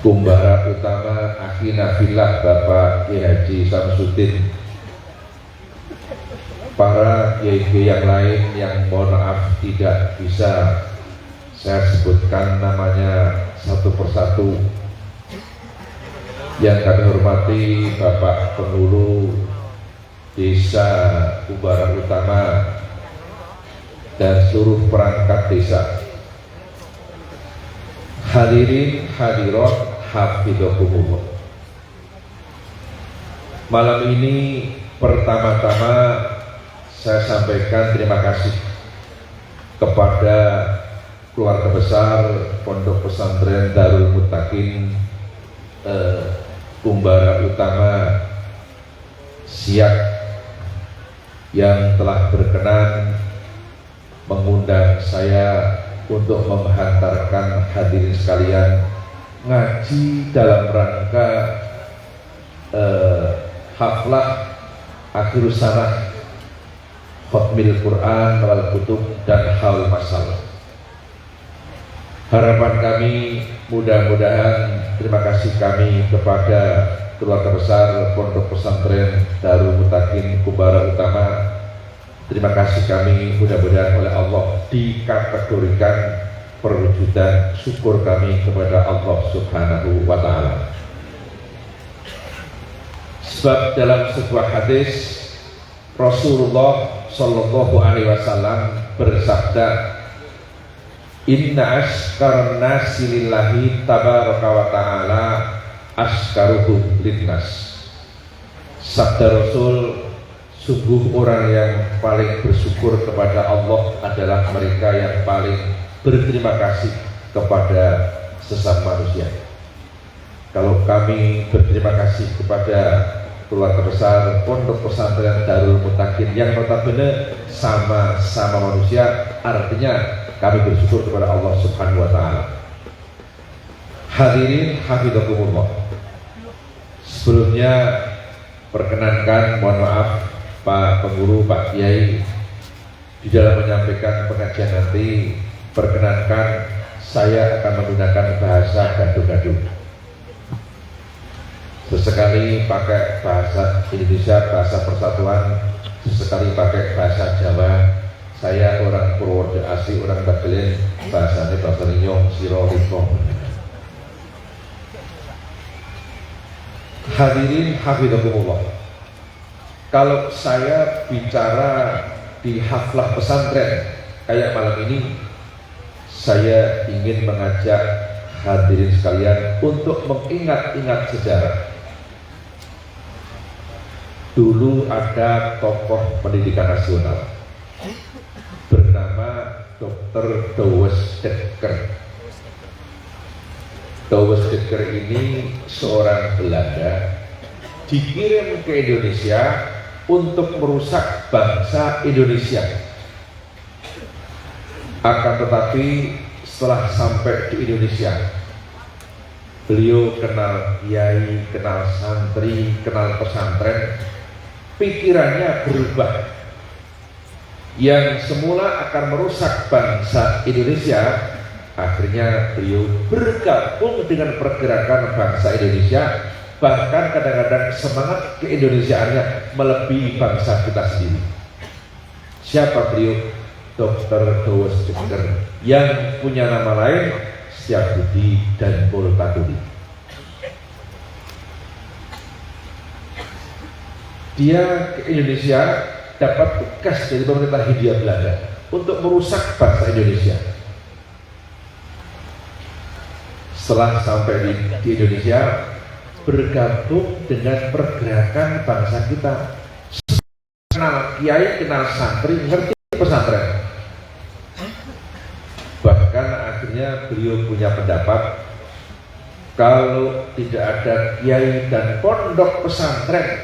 Kumbara utama akhina fillah Bapak Kiai Haji Samsudin, para kiai yang lain yang mohon maaf tidak bisa saya sebutkan namanya satu persatu, yang kami hormati Bapak Penghulu Desa Kumbara Utama dan seluruh perangkat desa. Hadirin hadirat hafidhakumullah. Malam ini pertama-tama saya sampaikan terima kasih kepada keluarga besar Pondok Pesantren Darul Muttaqin Kumbara Utama Siak yang telah berkenan mengundang saya untuk menghantarkan hadirin sekalian ngaji dalam rangka haflah akhir sanah Khatmil Quran wal Kutub dan Haul Masal. Harapan kami mudah-mudahan terima kasih kami kepada keluarga besar Pondok Pesantren Darul Muttaqin Kumbara Utama. Terima kasih kami mudah-mudahan oleh Allah dikategorikan perwujudan syukur kami kepada Allah Subhanahu wa Ta'ala. Sebab dalam sebuah hadis Rasulullah Shallallahu Alaihi Wasallam bersabda, Inna ashkaran nasi lillahi tabaraka wa ta'ala askaruhum linnas. Sabda Rasul, sungguh orang yang paling bersyukur kepada Allah adalah mereka yang paling berterima kasih kepada sesama manusia. Kalau kami berterima kasih kepada keluarga besar Pondok Pesantren Darul Muttaqin yang notabene sama-sama manusia, artinya kami bersyukur kepada Allah Subhanahu wa Ta'ala. Hadirin hafidhakumullah. Sebelumnya perkenankan, mohon maaf Pak Pengguru, Pak Kiai, di dalam menyampaikan pengajian nanti perkenankan saya akan menggunakan bahasa gaduh-gaduh. Sesekali pakai bahasa Indonesia, bahasa persatuan, sesekali pakai bahasa Jawa. Saya orang Purworejo asli, orang Bagelen, bahasanya bahasa Rinyong, Siro, Riko. Hadirin hafidhakumullah. Kalau saya bicara di haflah pesantren kayak malam ini, saya ingin mengajak hadirin sekalian untuk mengingat-ingat sejarah. Dulu ada tokoh pendidikan nasional bernama Dr. Douwes Dekker. Douwes Dekker ini seorang Belanda, dikirim ke Indonesia untuk merusak bangsa Indonesia. Akan tetapi setelah sampai di Indonesia, beliau kenal kiai, kenal santri, kenal pesantren, pikirannya berubah. Yang semula akan merusak bangsa Indonesia, akhirnya beliau bergabung dengan pergerakan bangsa Indonesia. Bahkan kadang-kadang semangat keindonesiaannya melebihi bangsa kita sendiri. Siapa beliau? Dr. Douwes Dekker, yang punya nama lain Setiabudi dan Multatuli. Dia ke Indonesia dapat tugas dari pemerintah Hindia Belanda untuk merusak bangsa Indonesia. Setelah sampai di Indonesia, bergabung dengan pergerakan bangsa kita, kenal kiai, kenal santri, ngerti pesantren. Bahkan akhirnya beliau punya pendapat, kalau tidak ada kiai dan pondok pesantren,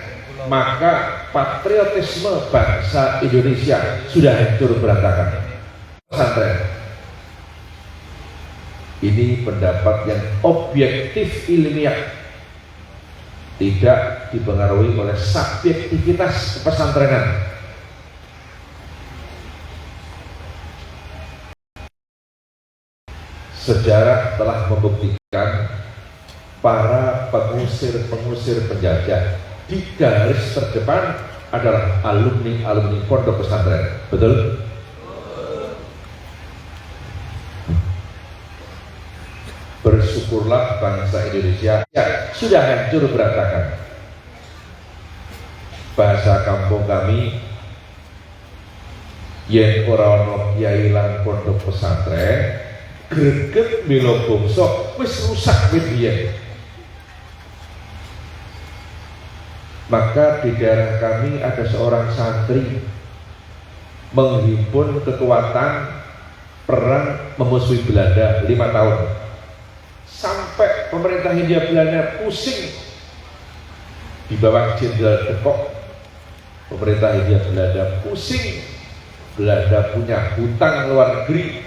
maka patriotisme bangsa Indonesia sudah hancur berantakan. Pesantren ini pendapat yang objektif ilmiah, tidak dipengaruhi oleh subjektivitas pesantrenan. Sejarah telah membuktikan para pengusir-pengusir penjajah. Di garis terdepan adalah alumni-alumni pondok pesantren. Betul? Bersyukurlah bangsa Indonesia ya, sudah hancur berantakan. Bahasa kampung kami, yen ora ana kiai lan pondok pesantren, greget mila bangsa wis rusak biyen. Maka di daerah kami ada seorang santri menghimpun kekuatan perang memusuhi Belanda 5 tahun. Sampai pemerintah Hindia Belanda pusing di bawah Jenderal de Kock. Pemerintah Hindia Belanda pusing. Belanda punya hutang luar negeri,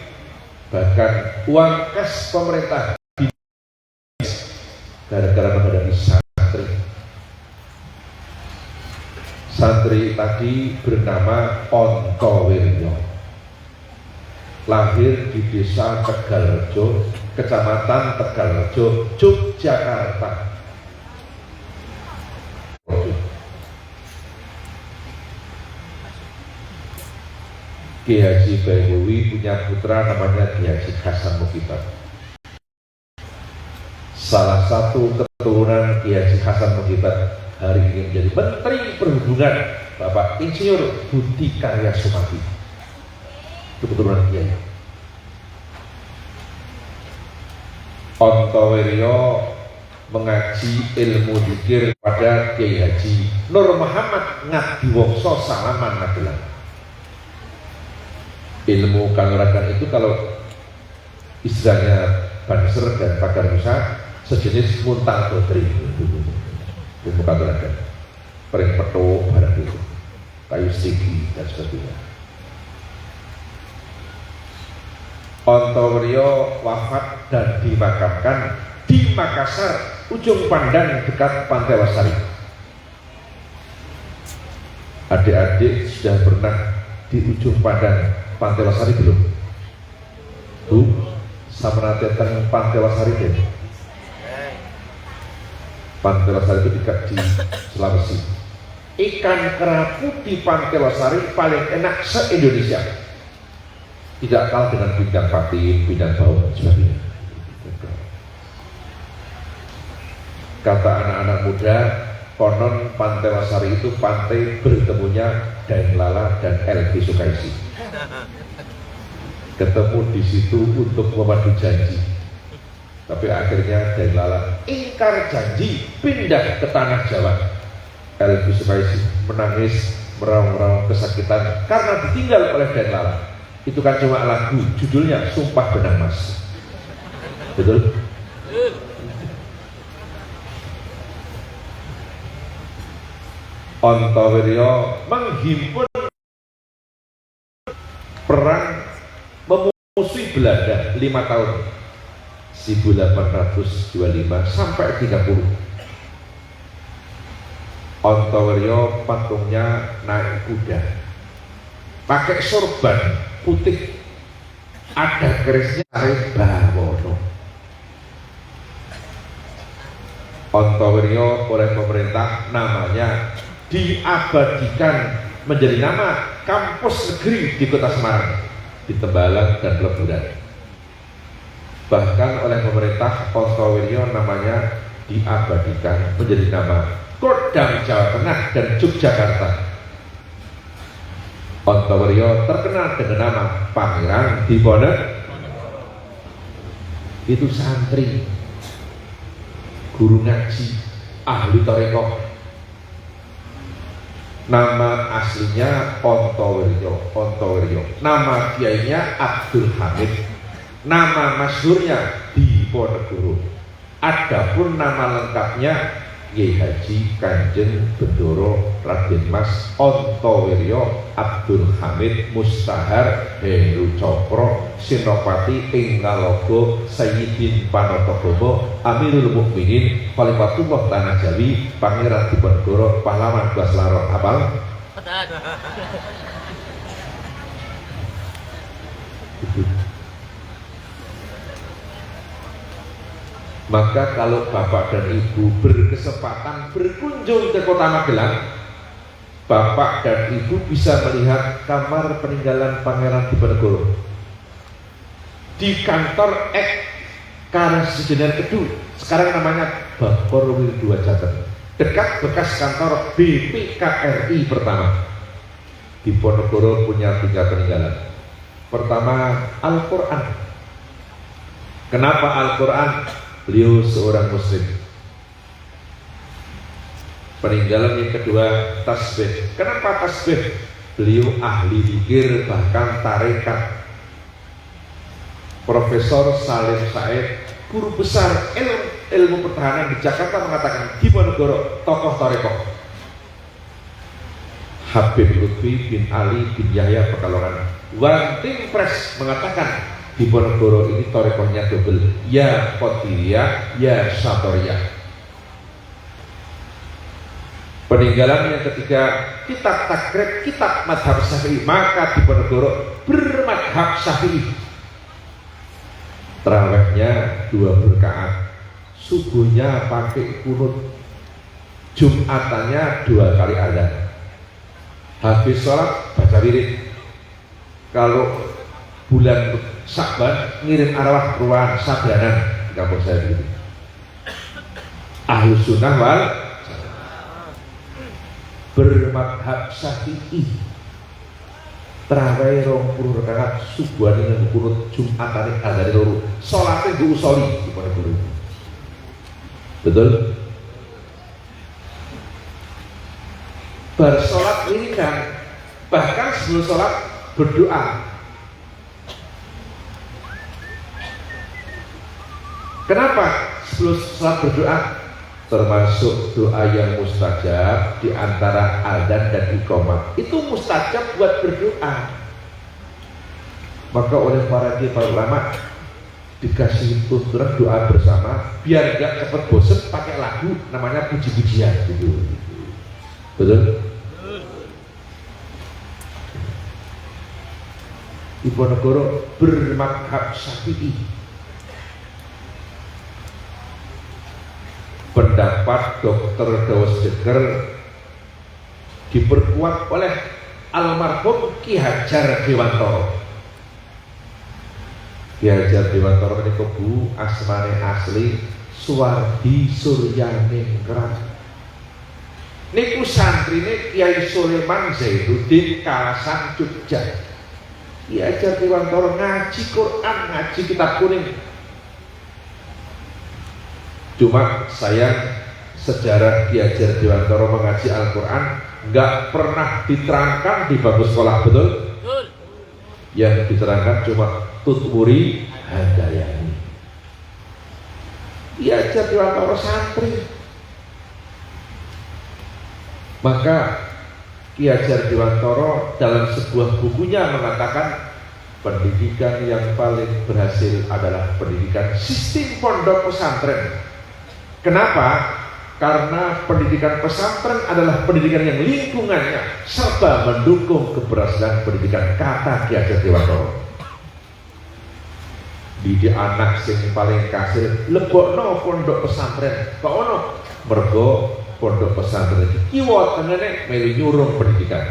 bahkan uang kas pemerintah gara-gara menghadapi santri. Santri tadi bernama Ontowiryo, lahir di desa Tegalrejo, kecamatan Tegalrejo, Yogyakarta. Ki Haji Baibowi punya putra namanya Ki Haji Hasan Mukibah. Salah satu keturunan Ki Haji Hasan Mukibah hari ini menjadi Menteri Perhubungan, Bapak Insinyur Budi Karya Sumadi. Itu keturunan Kiai. Ontowiryo mengaji ilmu dzikir pada Kiai Haji Nur Muhammad Ngadiwongso Salaman Magelang. Ilmu kanuragan itu kalau istilahnya Banser dan Pagar Nusa sejenis muntang dotri. Ilmu kanuragan, pering petuk, barang itu, kayu stigi dan sebagainya. Ontowiryo wafat dan dimakamkan di Makassar, ujung pandang dekat Pantai Wasari. Adik-adik sudah pernah di ujung pandang Pantai Wasari belum? Bu, sama nanti tentang Pantai Wasari deh. Pantai Wasari itu dekat di Sulawesi. Ikan kerapu di Pantai Wasari paling enak se-Indonesia. Tidak kalah dengan pindang patin, pindang bau dan sebagainya. Kata anak-anak muda, konon Pantai Wasari itu pantai bertemunya Daeng Lala dan Elvi Sukaisi. Ketemu di situ untuk memadu janji, tapi akhirnya Daeng Lala ingkar janji, pindah ke tanah Jawa. Elvi Sukaisi menangis meraung-raung kesakitan karena ditinggal oleh Daeng Lala. Itu kan cuma lagu, judulnya Sumpah Benang Mas. Betul? Ontowiryo menghimpun perang memusuhi Belanda 5 tahun, 1825 sampai 30. Ontowiryo patungnya naik kuda, pakai sorban putih, ada kerisnya Arif Bawono. Ontowiryo oleh pemerintah namanya diabadikan menjadi nama kampus negeri di Kota Semarang, di Tembalang dan Peleburan. Bahkan oleh pemerintah Ontowiryo namanya diabadikan menjadi nama Kodam Jawa Tengah dan Yogyakarta. Ontowiryo terkenal dengan nama Pangeran Diponegoro. Itu santri, guru ngaji, ahli tarekat. Nama aslinya Ontowiryo. Nama kiainya Abdul Hamid. Nama masyhurnya Diponegoro. Adapun nama lengkapnya Kiai Haji Kanjeng Bendoro Raden Mas Ontowiryo Abdul Hamid Mustahar Heru Cokro Sinopati Inggalogo Sayyidin Panotokromo Amirul Mukminin Khalifatullah Tanah Jawi Pangeran Diponegoro Pahlawan Baslaro. Hafal? Maka kalau bapak dan ibu berkesempatan berkunjung ke kota Magelang, bapak dan ibu bisa melihat kamar peninggalan Pangeran Diponegoro di kantor Karesidenan Kedua, sekarang namanya Bapor Wirduwa Jateng, dekat bekas kantor BPKRI pertama. Diponegoro punya 3 peninggalan. Pertama, Al-Quran. Kenapa Al-Quran? Beliau seorang muslim. Peninggalan yang kedua, tasbih. Kenapa tasbih? Beliau ahli zikir, bahkan tarekat. Profesor Salim Said, guru besar ilmu pertahanan di Jakarta, mengatakan Diponegoro tokoh tarekat. Habib Lutfi bin Ali bin Yahya Pekalongan, One Team Press, mengatakan Diponegoro ini tarekohnya double, ya Qadiriyah, ya Syatoriyah. Peninggalan yang ketiga, kitab takrib, kitab madhab Syafi'i. Maka Diponegoro bermadhab Syafi'i. Tarawihnya 2 rakaat, subuhnya pakai kunut, Jumatannya 2 kali adzan. Habis sholat baca wirid. Kalau bulan Syakban ngirim arwah ruang sabanan di kampung saya begitu. Ahlus sunnah wal bermadhab Syafi'i. Tarawih 20 rakaat, subuhane nganggo kunut, Jumatane adzane 2, salate nggo usoli Diponegoro. Betul? Bar sholat wiridan, bahkan sebelum sholat berdoa. Kenapa sebelum sholat berdoa? Termasuk doa yang mustajab di antara adzan dan iqamah. Itu mustajab buat berdoa. Maka oleh para ulama dikasih tuntunan doa bersama biar gak cepat bosen pakai lagu namanya puji-pujian gitu. Betul? Diponegoro bermadhab Syafi'i. Pendapat Dr. Dawes Deger diperkuat oleh almarhum Ki Hajar Dewantoro. Ki Hajar Dewantoro ini Bu, asmane asli Suwardi Suryaningrat. Niku santrine Kiai Sulaiman Zainuddin Kalasan Jogja. Ki Hajar Dewantoro ngaji Quran, ngaji kitab kuning. Cuma sayang sejarah Ki Hajar Dewantoro mengaji Al-Quran nggak pernah diterangkan di bangku sekolah, betul? Betul. Yang diterangkan cuma Tutwuri Handayani. Ki Hajar Dewantoro santri. Maka Ki Hajar Dewantoro dalam sebuah bukunya mengatakan pendidikan yang paling berhasil adalah pendidikan sistem pondok pesantren. Kenapa? Karena pendidikan pesantren adalah pendidikan yang lingkungannya serba mendukung keberhasilan pendidikan, kata Ki Hajar Dewantoro. Didik anak sing paling kasil lebokno pondok pesantren. Kok ono? Mergo pondok pesantren iki kiwa tengene melu nyurung pendidikan.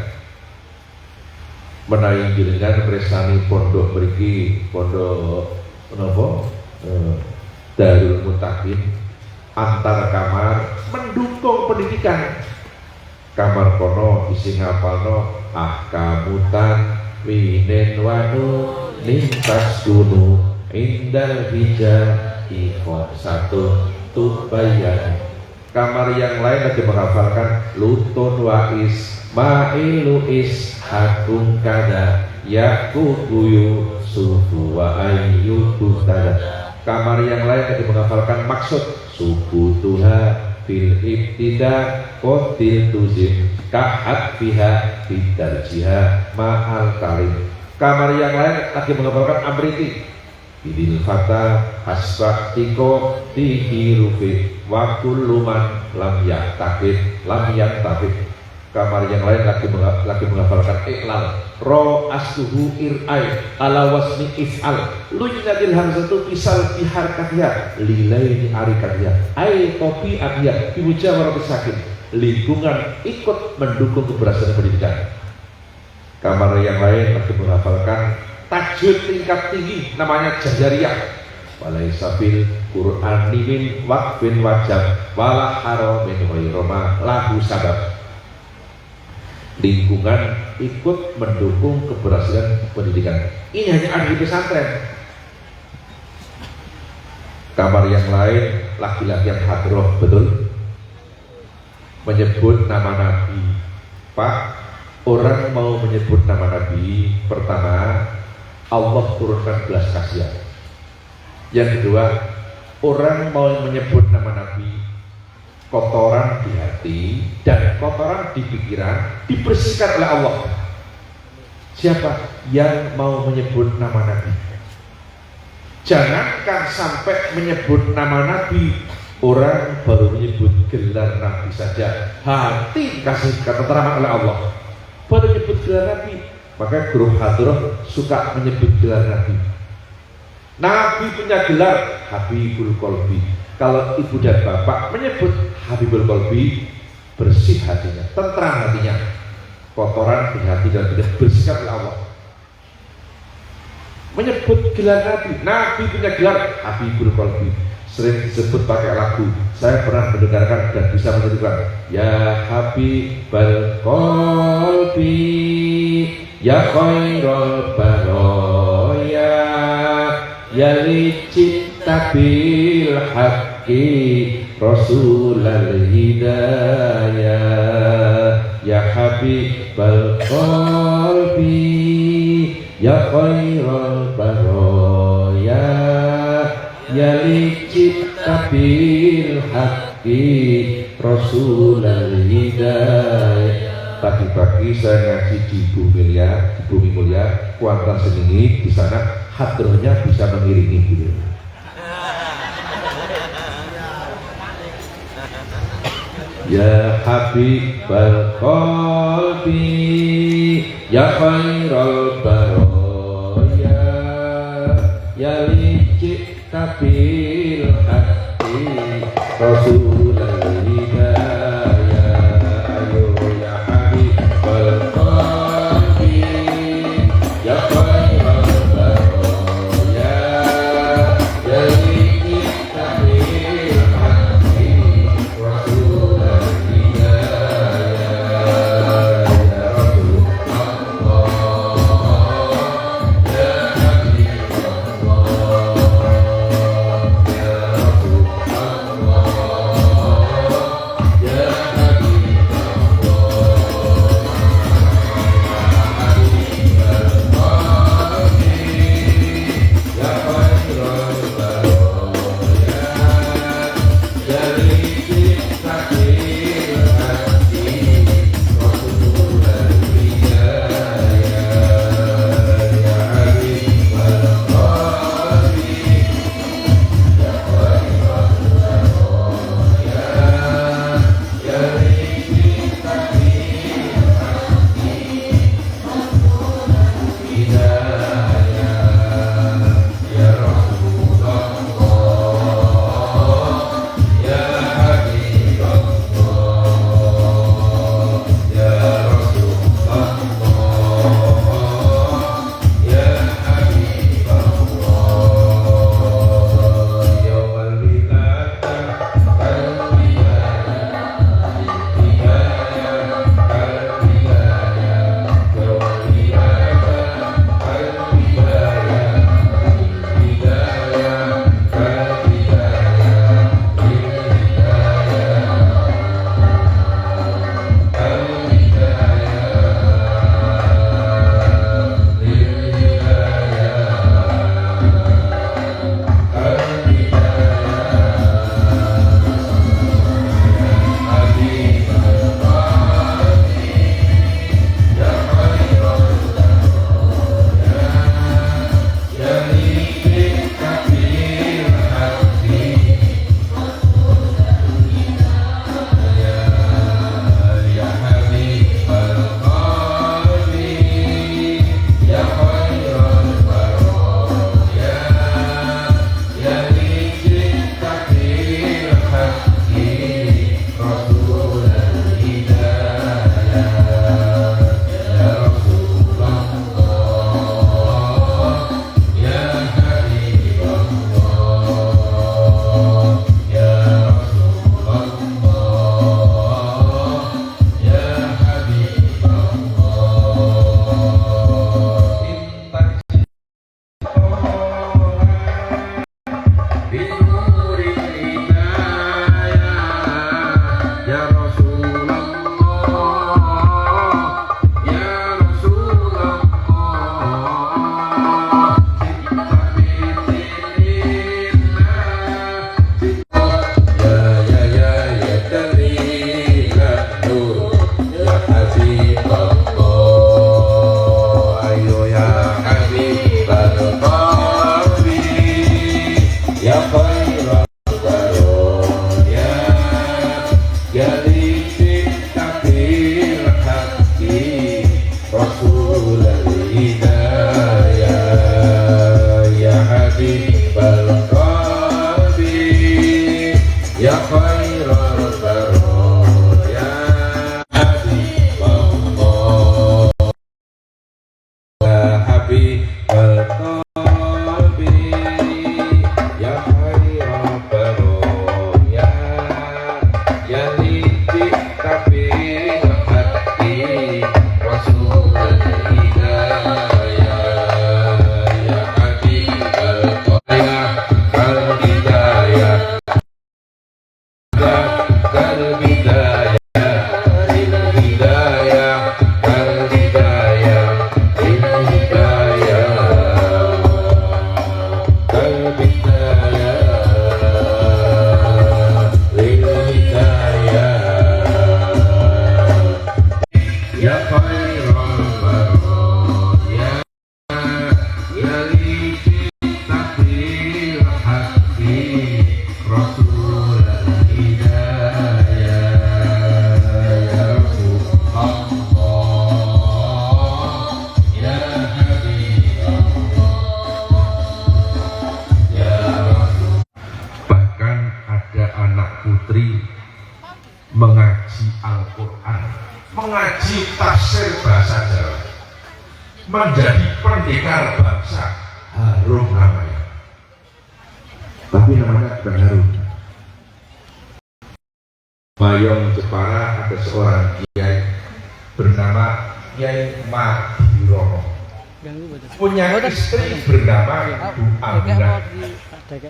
Menawi jenengan resani pondok mriki, pondok menapa? Darul Mutakin, antar kamar mendukung pendidikan. Kamar kono isi ngapalno ahkamutan winen wanu lintas gunung indal hijab ikhon satu tubayan. Kamar yang lain lagi menghafalkan lutun wais ma'ilu is hakung kada yakubuyu sufu wa ayyubu tada. Kamar yang lain lagi menghafalkan maksud suku Tuhan fil ibtida kotil tuzim kahat fiha bidarjiha ma'al kalim. Kamar yang lain lagi menghafalkan amriti bidil fata hasbah tiko tihirufi wakul luman lam yaktabit lam yaktabit. Kamar yang lain lagi menghafalkan iqlal. Ro asluhu ir'ai ala wasni if'al. Lunyadil hamzatu pisal biharkatiyah lilaini arikatiyah ai topi adiyah diwujah warna sakin. Lingkungan ikut mendukung keberhasilan pendidikan. Kamar yang lain lagi menghafalkan tajwid tingkat tinggi namanya Jajariyah. Walaysa fil Qur'ani min waqfin wajab wala haramin ghairoma lahu sabab. Lingkungan ikut mendukung keberhasilan pendidikan. Ini hanya ada di pesantren. Kamar yang lain laki-laki yang hadroh betul menyebut nama Nabi. Pak, orang mau menyebut nama Nabi, pertama Allah turunkan belas kasihan. Yang kedua, orang mau menyebut nama Nabi, kotoran di hati dan kotoran di pikiran dibersihkan oleh Allah. Siapa yang mau menyebut nama Nabi? Jangankan sampai menyebut nama Nabi, orang baru menyebut gelar Nabi saja hati kasih keterangan oleh Allah, baru menyebut gelar Nabi. Maka guru hadroh suka menyebut gelar Nabi. Nabi punya gelar Habibul Qalbi. Kalau ibu dan bapak menyebut Habibul Qalbi, bersih hatinya, tentram hatinya, kotoran di hati dan tidak bersihkan oleh Allah. Menyebut gelar Nabi, Nabi punya gelar Habibul Qalbi, sering disebut pakai lagu. Saya pernah mendengarkan dan bisa menentukan, ya Habibul Qalbi, ya Khairul Baroya, ya licita bil haqqi Rasulul Hidayah, ya Habibal Qalbi, ya Khairul Baroya, ya licita bil haqqi Rasulul Hidayah. Tadi pagi saya ngaji di Bumi Mulia, Kuantan Seninggi. Di sana hadrohnya bisa mengiringi gitu. Ya Habibal Qalbi, ya Khairul Baroya, ya licita bil haqqi Rasulul Hidayah. ya khairul baraya Habibullah ya Habibul qalbi ya khairul baraya ya lidi tapi hati Rasulul hidayah ya Habibul qalbi kal hidayah kal hidayah il hidayah kal hidayah il hidayah kal hidayah il hidayah ya khairul baraya ya lidi tabil hati Rasul hidayah ya Rasulullah ya Habibullah ya Rasul. Bahkan ada anak putri mengaji Al-Quran, mengaji tafsir bahasa Jawa, menjadi pendekar bangsa, harum namanya. Tapi namanya bukan harum. Mayong Jepara ada seorang kiai bernama Kiai Madirono, punya istri bernama Bu Aminah,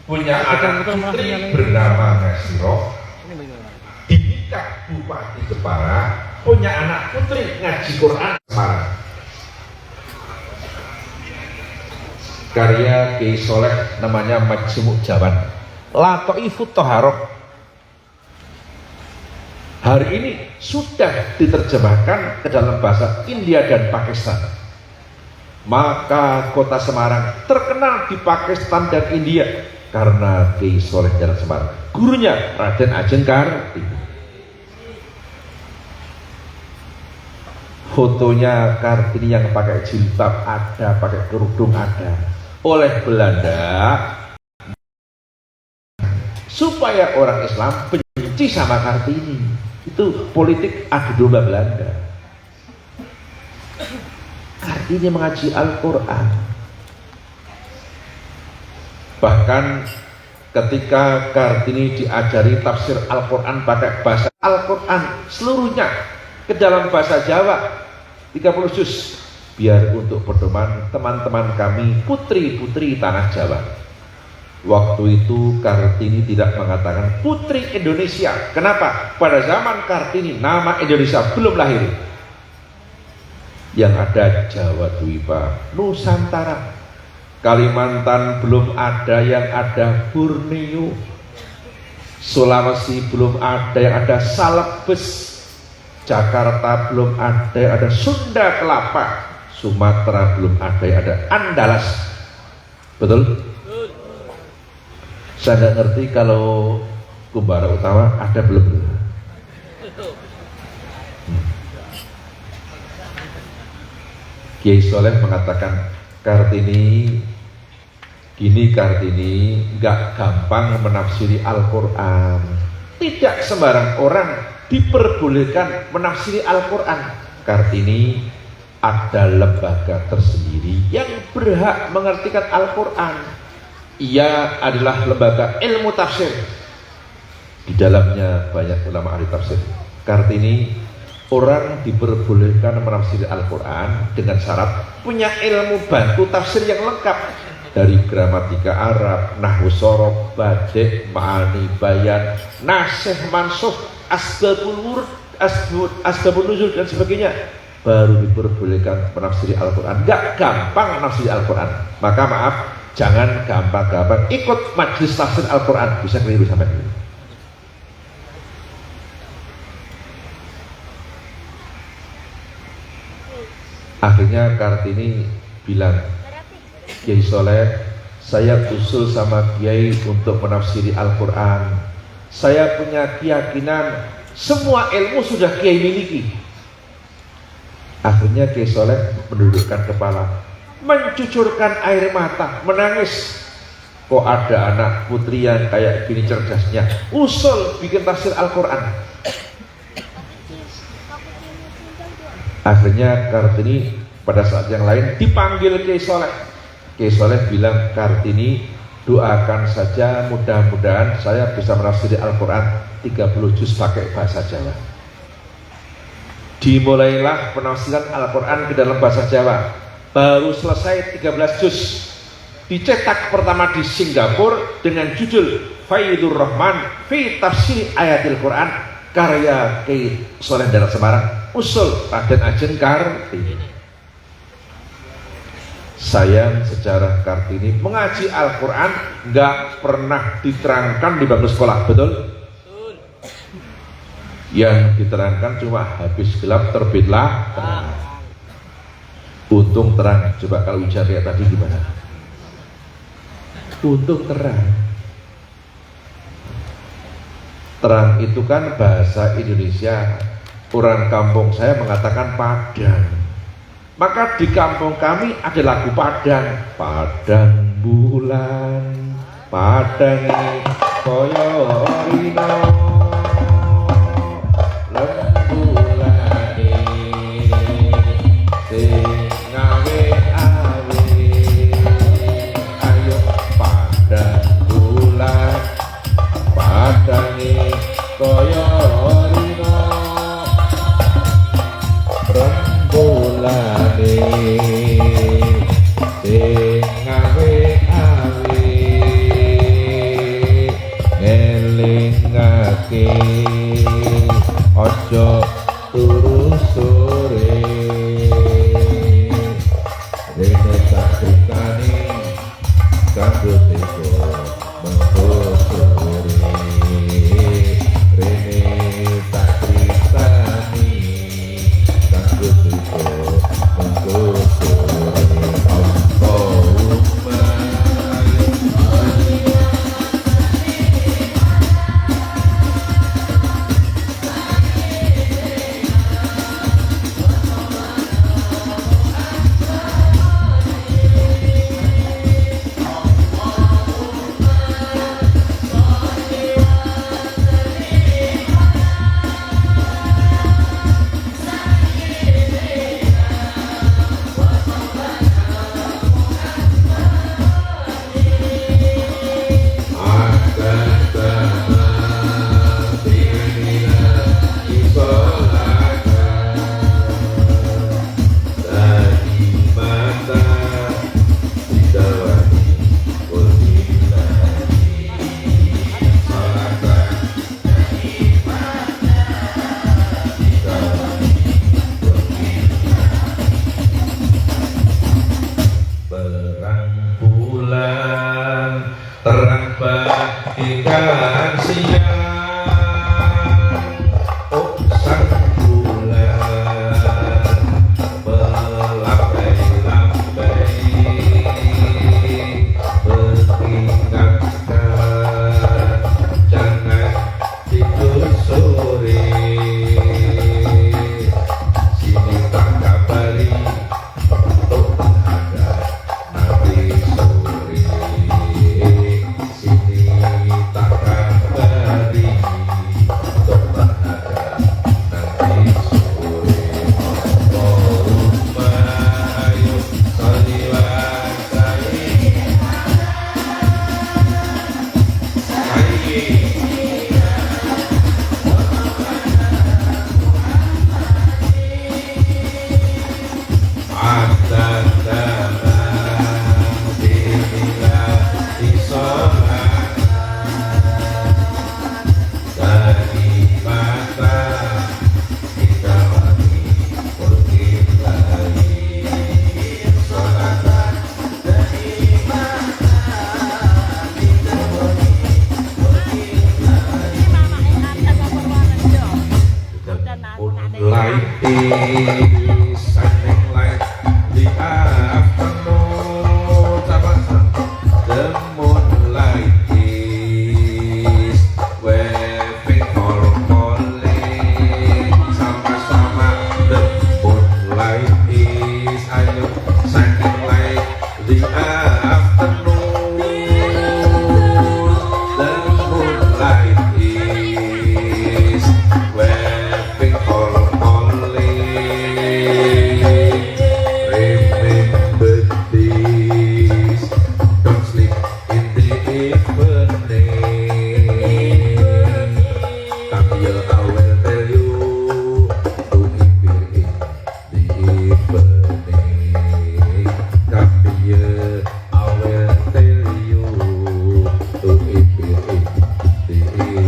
punya anak putri bernama Nasiroh, dinikah Bupati Jepara, punya anak putri ngaji Quran Semarang. Karya Kiai Soleh namanya Majmu' Jawan, Lataifut Thaharah. Hari ini sudah diterjemahkan ke dalam bahasa India dan Pakistan. Maka kota Semarang terkenal di Pakistan dan India karena Kiai Soleh Jalan Semarang. Gurunya Raden Ajeng Kartini. Fotonya Kartini yang pakai jilbab ada, pakai kerudung ada. Oleh Belanda supaya orang Islam benci sama Kartini. Itu politik adu domba Belanda. Kartini mengaji Al-Quran. Bahkan ketika Kartini diajari tafsir Al-Quran pakai bahasa Al-Quran seluruhnya ke dalam bahasa Jawa 30 juz, biar untuk pedoman teman-teman kami putri-putri tanah Jawa. Waktu itu Kartini tidak mengatakan putri Indonesia. Kenapa? Pada zaman Kartini nama Indonesia belum lahir. Yang ada Jawa Dwipa, Nusantara, Kalimantan belum ada, yang ada Borneo, Sulawesi belum ada, yang ada Salebes, Jakarta belum ada, yang ada Sunda Kelapa, Sumatera belum ada, yang ada Andalas. Betul? Saya nggak ngerti kalau Kumbara Utama ada belum? Kiai Soleh mengatakan Kartini gini, Kartini nggak gampang menafsiri Al-Quran. Tidak sembarang orang diperbolehkan menafsiri Al-Quran. Kartini ada lembaga tersendiri yang berhak mengertikan Al-Quran. Ia adalah lembaga ilmu tafsir. Di dalamnya banyak ulama ahli tafsir. Kartini orang diperbolehkan menafsiri Al-Quran dengan syarat punya ilmu bantu tafsir yang lengkap, dari gramatika Arab, nahwu sorof, badi', ma'ani, bayan, nasih, mansuh, asbabul wurud, asbabun nuzul dan sebagainya, baru diperbolehkan menafsiri Al-Quran. Gak gampang menafsiri Al-Quran. Maka maaf, jangan gampang-gampang ikut majelis tafsir Al-Quran, bisa keliru sampai ini. Akhirnya Kartini bilang, Kiai Soleh, saya usul sama Kiai untuk menafsiri Al-Quran. Saya punya keyakinan semua ilmu sudah Kiai miliki. Akhirnya Kiai Soleh menundukkan kepala, mencucurkan air mata, menangis. kok ada anak putri yang kayak gini cerdasnya, usul bikin tafsir Al-Quran. Akhirnya Kartini pada saat yang lain dipanggil Kiai Soleh. Kiai Soleh bilang, Kartini doakan saja mudah-mudahan saya bisa menafsiri Al-Quran 30 juz pakai bahasa Jawa. Dimulailah penafsiran Al-Quran ke dalam bahasa Jawa. Baru selesai 13 juz. Dicetak pertama di Singapura dengan judul Faidur Rahman fi Tafsir Ayatil Quran, karya Kiai Soleh Darat Semarang, usul Raden Ajeng Kartini. Sayang sejarah Kartini mengaji Al-Quran nggak pernah diterangkan di bangku sekolah, betul? Yang diterangkan cuma habis gelap terbitlah terang. Untung terang. Coba kalau ujar kayak tadi gimana? Untung terang. Terang itu kan bahasa Indonesia. Orang kampung saya mengatakan Padang. Maka di kampung kami ada lagu Padang. Padang bulan, Padang koyo rino, lembulane sing ngawe awe. Ayo Padang bulan, Padange koyo rino, rembulane sing ngawe awe. Ngelingake ojo turu sore, rene sakrikane kanggo teko mengko sore. Rene sakrikane kanggo teko mengko sore.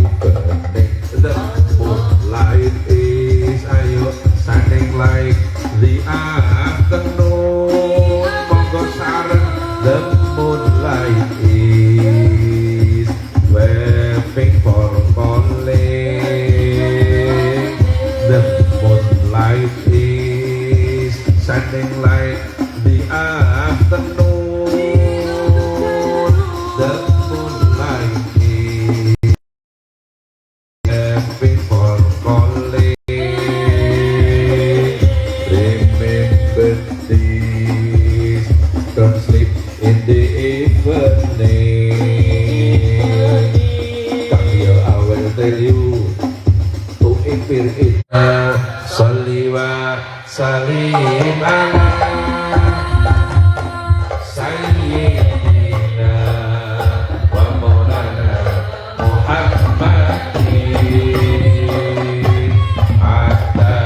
evening. The moonlight is shining like the afternoon. Monggo sareng, the moonlight is waving for calling. The moonlight is shining like the afternoon. The moonlight is waving for calling. Remember this, don't sleep in the evening. Come here, I will tell you to impir it. Salli wa salim ala sayyidina wa maulana Muhammadin hatta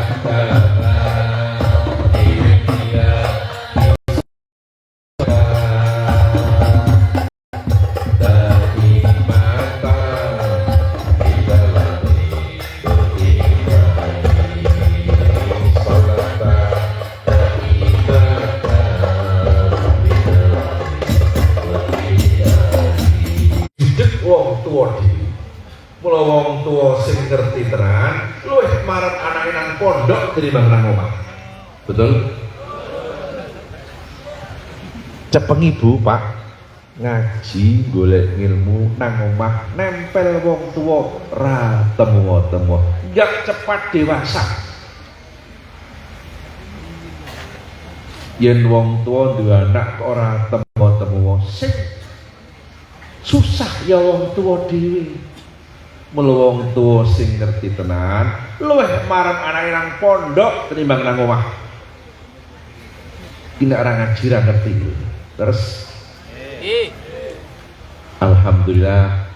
mula wong tua sing ngerti tenan luwih marang anake nang pondok tinimbang nang omah. Betul? Cepeng ibu, Pak, ngaji golek ilmu nang omah nempel wong tua ra temu-temu. Gak cepat dewasa. Yen wong tua duwe anak kok ora temu-temu wong sing susah ya wong tua dhewe. Mula wong tua sing ngerti tenan luwih marang anake nang pondok tinimbang nang omah. Ki nek ora ngaji ra ngerti. Terus alhamdulillah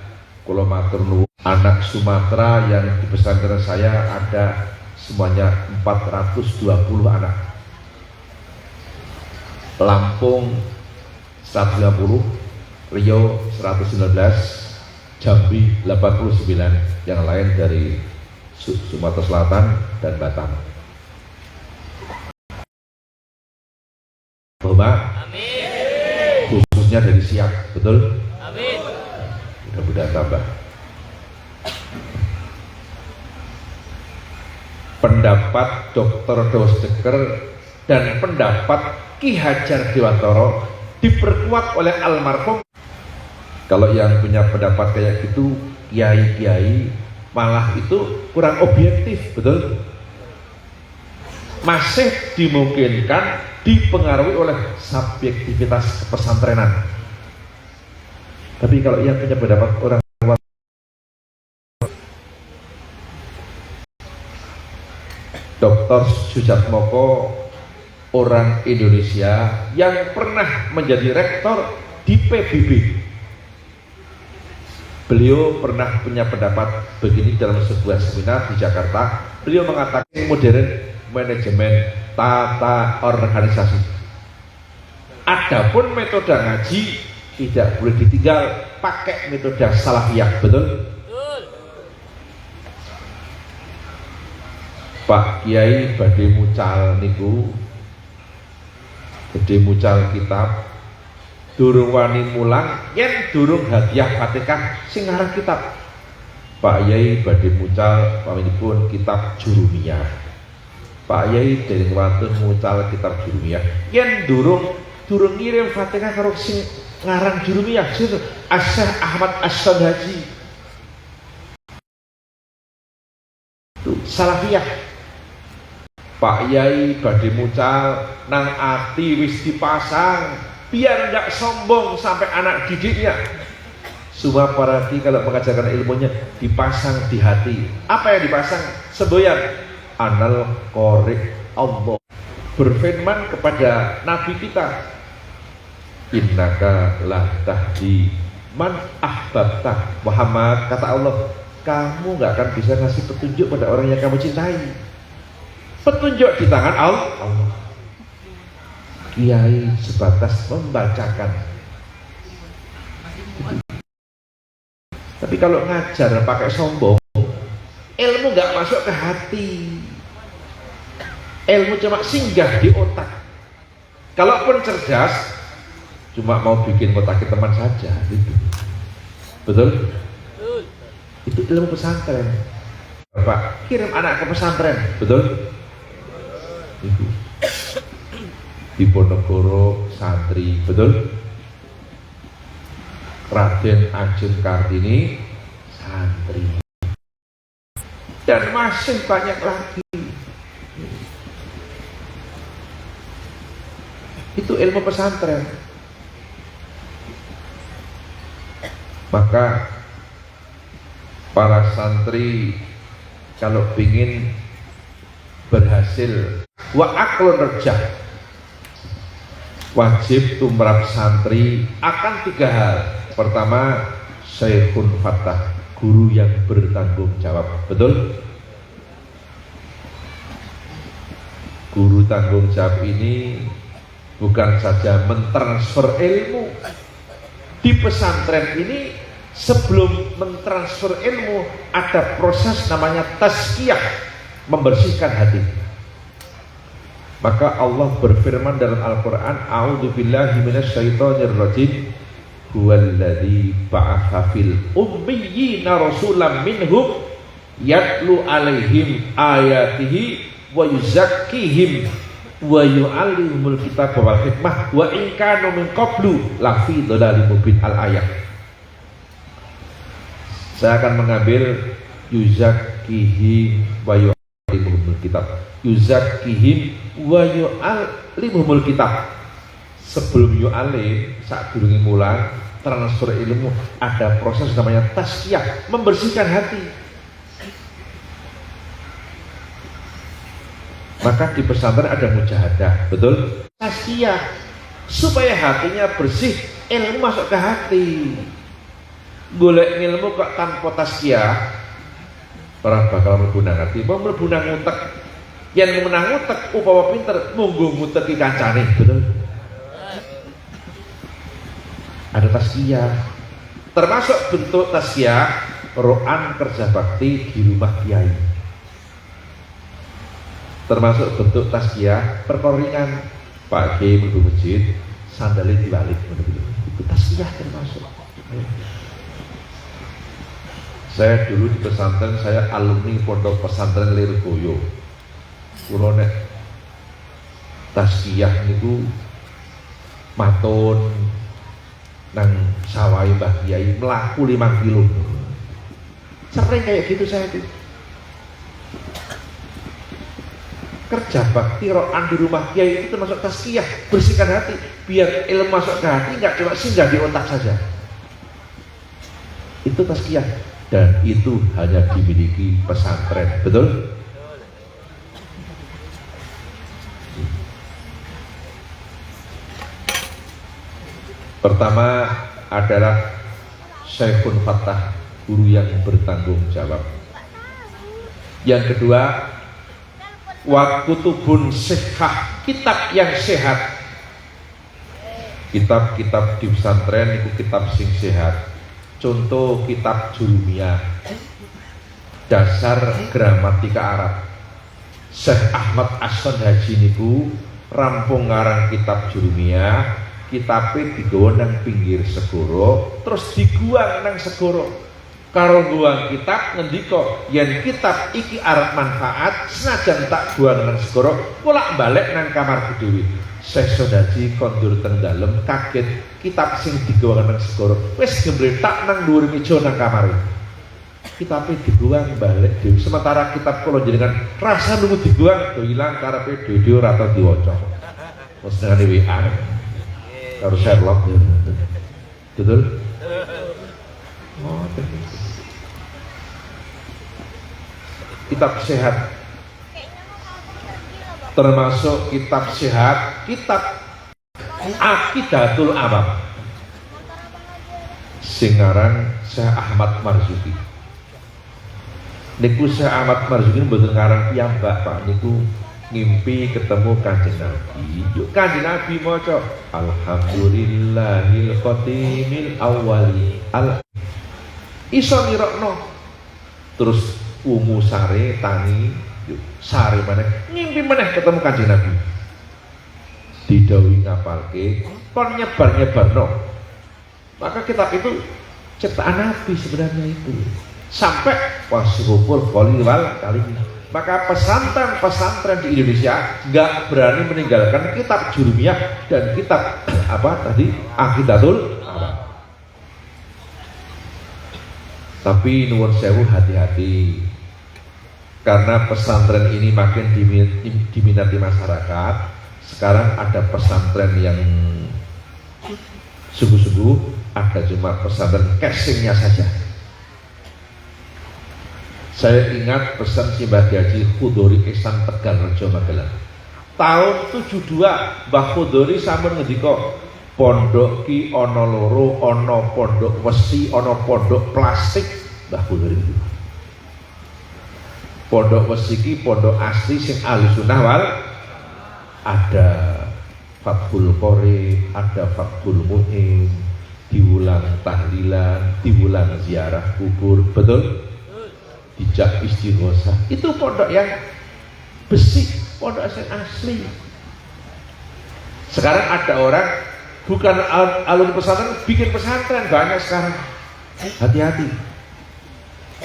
kula matur nuwun anak Sumatera yang di pesantren saya ada semuanya 420 anak. Lampung 150, Riau 119, Jambi 89, yang lain dari Sumatera Selatan dan Batam. Amin. Khususnya dari Siak, betul? Amin. Mudah-mudahan tambah. Pendapat Dr. Dosdeker dan pendapat Ki Hajar Dewantara diperkuat oleh almarhum. Kalau yang punya pendapat kayak gitu, kiai-kiai malah itu kurang objektif, betul? Masih dimungkinkan dipengaruhi oleh subjektivitas pesantrenan. Tapi kalau yang punya pendapat orang Dr. Sujatmoko, orang Indonesia yang pernah menjadi rektor di PBB. Beliau pernah punya pendapat begini dalam sebuah seminar di Jakarta. Beliau mengatakan modern manajemen tata organisasi. Adapun metode ngaji tidak boleh ditinggal, pakai metode salafiyah, betul? Betul. Pak Kiai badhe mucal niku, badhe mucal kitab. Durung wani mulang yen durung hadiah Fatihah sing ngarang kitab. Pak Yai badhe mucal paminipun kitab Jurumiyah. Pak Yai dereng wonten mucal kitab Jurumiyah. Yen durung ngirim Fatihah karo sing ngarang Jurumiyah sinten? Asy-Syaikh Ahmad As-Sanhaji. Salafiyah. Pak Yai badhe mucal nang ati wis dipasang biar nggak sombong sampai anak didiknya. Semua para kiai kalau mengajarkan ilmunya dipasang di hati. Apa yang dipasang? Semboyan anal korek Allah berfirman kepada Nabi kita, innaka la tahdi man ahbabta. Muhammad, kata Allah, kamu nggak akan bisa ngasih petunjuk pada orang yang kamu cintai. Petunjuk di tangan Allah. Kiai sebatas membacakan. Tapi kalau ngajar pakai sombong, ilmu nggak masuk ke hati. Ilmu cuma singgah di otak. Kalaupun cerdas, cuma mau bikin otak teman saja, gitu. Betul? Itu ilmu pesantren. Bapak kirim anak ke pesantren, betul? Itu. Di Ponegoro santri, betul? Raden Ajeng Kartini santri. Dan masih banyak lagi. Itu ilmu pesantren. Maka para santri kalau ingin berhasil wa aklun rejah, wajib tumrap santri akan 3 hal. Pertama, syekhun fatah, guru yang bertanggung jawab. Betul? Guru tanggung jawab ini bukan saja mentransfer ilmu. Di pesantren ini sebelum mentransfer ilmu ada proses namanya tazkiyah, membersihkan hati. Maka Allah berfirman dalam Al-Quran, a'udzubillahi minasyaitonirrajim, huwallazi ba'atha fil ummiyina rasulan minhum yatlu alaihim ayatihi wa yuzakkihim wa yu'allimul kitab wal hikmah wa in kanu min qablu lafi dhalalin mubin. Al-ayat. Saya akan mengambil yuzakkihim wa yu'allimul kitab. Yuzakkihim wa yu'allimul kitab. Sebelum yu'alim, saat durungi mulang transfer ilmu, ada proses namanya tazkiyah, membersihkan hati. Maka di pesantren ada mujahadah, betul? Tazkiyah, supaya hatinya bersih, ilmu masuk ke hati. Golek ilmu kok tanpa tazkiyah, orang bakal mlebu nang hati, mau mlebu nang utek. Yen menang utek upawa pinter, munggo nguteki kancane, betul? Ada tazkiyah. Termasuk bentuk tazkiyah, ro'an kerja bakti di rumah kiai. Termasuk bentuk tazkiyah, perkoringan Pak Kiai mlebu masjid, sandalnya dibalik, itu tazkiyah termasuk. Saya dulu di pesantren, saya alumni pondok pesantren Lirboyo. Kulo nek tazkiyah niku maton nang sawai Mbah Kiai mlaku 5 kilo. Sering kayak gitu saya itu. Kerja bakti ro'an di rumah kiai itu termasuk tazkiyah, bersihkan hati biar ilmu masuk ke hati, nggak cuma singgah di otak saja. Itu tazkiyah, dan itu hanya dimiliki pesantren, betul? Pertama adalah syekhun fatah, guru yang bertanggung jawab. Yang kedua, wa kutubun sihah, kitab yang sehat. Kitab-kitab di pesantren itu kitab sing sehat. Contoh kitab Jurumiyah, dasar gramatika Arab. Syekh Ahmad Ahsan Haji niku rampung ngarang kitab Jurumiyah, kitabe digawa nang pinggir segara, terus diguang nang segara. Karo buang kitab ngendika yen kitab iki arep manfaat senajan tak buang nang segara kula balik nang kamar dhewe. Syekh Sodaji kondur teng dalem kaget kitab sing digawa nang segara wis gembletak nang dhuwur meja nang kamare. Kitabe dibuang balik dhewe sementara kitab kula jenengan rasa nunggu dibuang do ilang karepe dhewe ora tau diwaca. Wis nang WA karo Sherlock. Betul? Kitab sehat, termasuk kitab sehat, kitab Aqidatul Awam sing aran Syekh Ahmad Marzuki. Niku Syekh Ahmad Marzuki mboten ngarang piyambak Pak, niku ngimpi ketemu Kanjeng Nabi. Yuk Kanjeng Nabi maca Alhamdulillahil qatimil awwali iso nirokno. Terus ungu sare tangi sare maneh ngimpi maneh ketemu Kanjeng Nabi. Didhawuhi ngapalke kon nyebar-nyebarno. Maka kitab itu ciptaan Nabi sebenarnya itu. Sampai wasruful qoli wal kali. Maka pesantren-pesantren di Indonesia nggak berani meninggalkan kitab Jurumiyah dan kitab apa tadi Aqidatul Arab. Tapi nuwun sewu hati-hati, karena pesantren ini makin diminati masyarakat. Sekarang ada pesantren yang sungguh-sungguh, ada cuma pesantren casingnya saja. Saya ingat pesan Simbah Haji Khudori Ihsan Tegal Rejo Magelang tahun 72. Mbah Khudori sampun ngendika, pondok ki ana loro, ana pondok wesi, ana pondok plastik. Mbah Khudori itu pondok wesi ki pondok asli sing Ahlussunnah wal, ada Fathul Qorib, ada Fathul Mu'in, diulang tahlilan, diulang ziarah kubur, betul? Dijak istighosah. Itu pondok yang besi, pondok yang asli. Sekarang ada orang bukan alumni pesantren bikin pesantren, banyak sekarang. Hati-hati.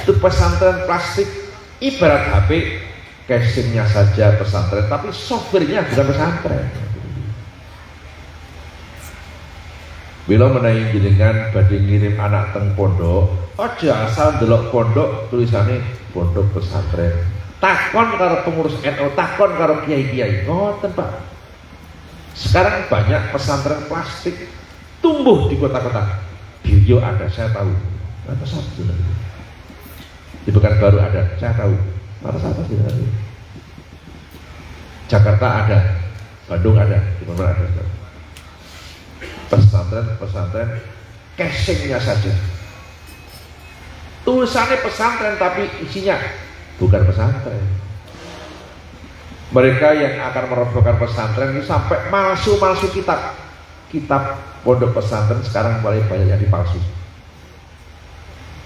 Itu pesantren plastik, ibarat HP, casingnya saja pesantren, tapi softwarenya bukan pesantren. Bila menawi jenengan badhe ngirim anak teng pondok, aja asal delok pondok tulisannya pondok pesantren. Takon karo pengurus NU, takon karo kiai-kiai. Ngoten, Pak. Sekarang banyak pesantren plastik tumbuh di kota-kota. Di Rio ada, saya tahu. Atas apa sebenarnya? Di Pekanbaru ada, saya tahu. Atas apa sebenarnya? Jakarta ada, Bandung ada, di mana ada. Pesantren casingnya saja, tulisannya pesantren tapi isinya bukan pesantren. Mereka yang akan merobohkan pesantren ini sampai palsu kitab pondok pesantren sekarang mulai banyak yang dipalsu.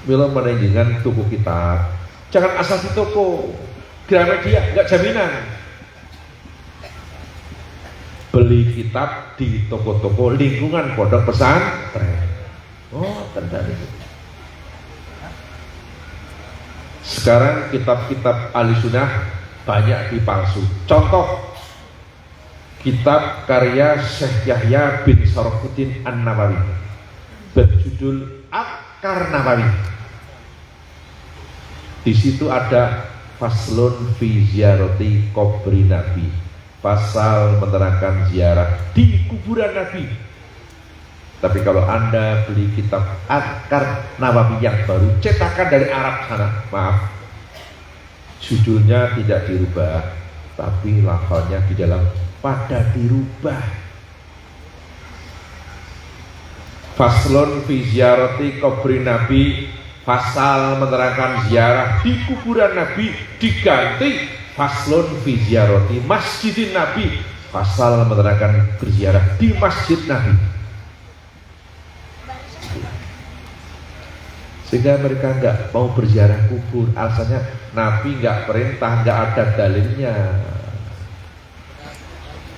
Bila menanjingan tuku kitab, jangan asal di toko Gramedia, nggak jaminan. Beli kitab di toko-toko lingkungan pondok pesantren. Oh, terjadi. Sekarang kitab-kitab Ahlussunnah banyak dipalsu. Contoh kitab karya Syekh Yahya bin Sarafuddin An-Nawawi berjudul Akar Nawawi. Di situ ada faslun fi ziyarati kubri Nabi. Pasal menerangkan ziarah di kuburan Nabi. Tapi kalau Anda beli kitab Akar Nawawi yang baru cetakan dari Arab sana, maaf, judulnya tidak dirubah, tapi lafalnya di dalam pada dirubah. Faslun fi ziyarati kubri Nabi, pasal menerangkan ziarah di kuburan Nabi diganti faslun fi ziyarati masjidin Nabi, pasal menerangkan berziarah di masjid Nabi. Sehingga mereka nggak mau berziarah kubur, alasannya Nabi nggak perintah, nggak ada dalilnya.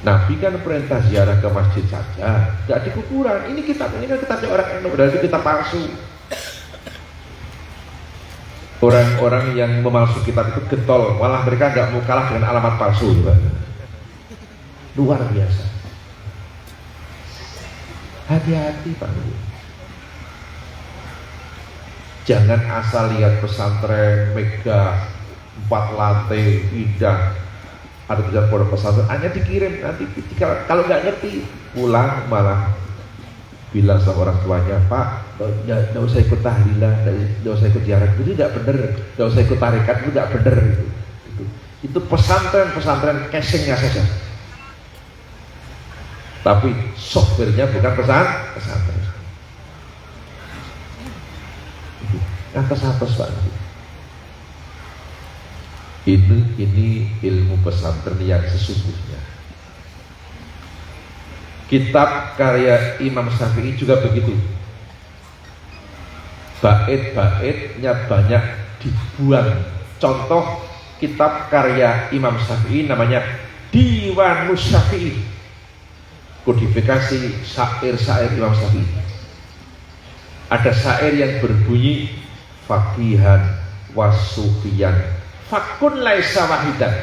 Nabi kan perintah ziarah ke masjid saja, nggak di kuburan. Ini kan kitabnya orang NU, berarti kitab palsu. Orang-orang yang memalsu kitab itu getol, malah mereka nggak mau kalah dengan alamat palsu juga. Luar biasa. Hati-hati, Pak. Jangan asal lihat pesantren mega 4 lantai indah, ada tulisan pondok pesantren, hanya dikirim. Nanti kalau nggak ngerti pulang malah bilang sama orang tuanya, Pak, nggak usah ikut tahlilan, nggak usah ikut ziarah, itu tidak benar, nggak usah ikut tarekat, itu tidak benar. Itu pesantren casingnya saja, tapi softwarenya bukan pesantren. Atas Pak. Ini ilmu pesantren yang sesungguhnya. Kitab karya Imam Syafi'i juga begitu. bait-baitnya banyak dibuang. Contoh kitab karya Imam Syafi'i namanya Diwanus Syafi'i, kodifikasi syair-syair Imam Syafi'i. Ada syair yang berbunyi faqihan wasufiyan fakun laisa wahidan.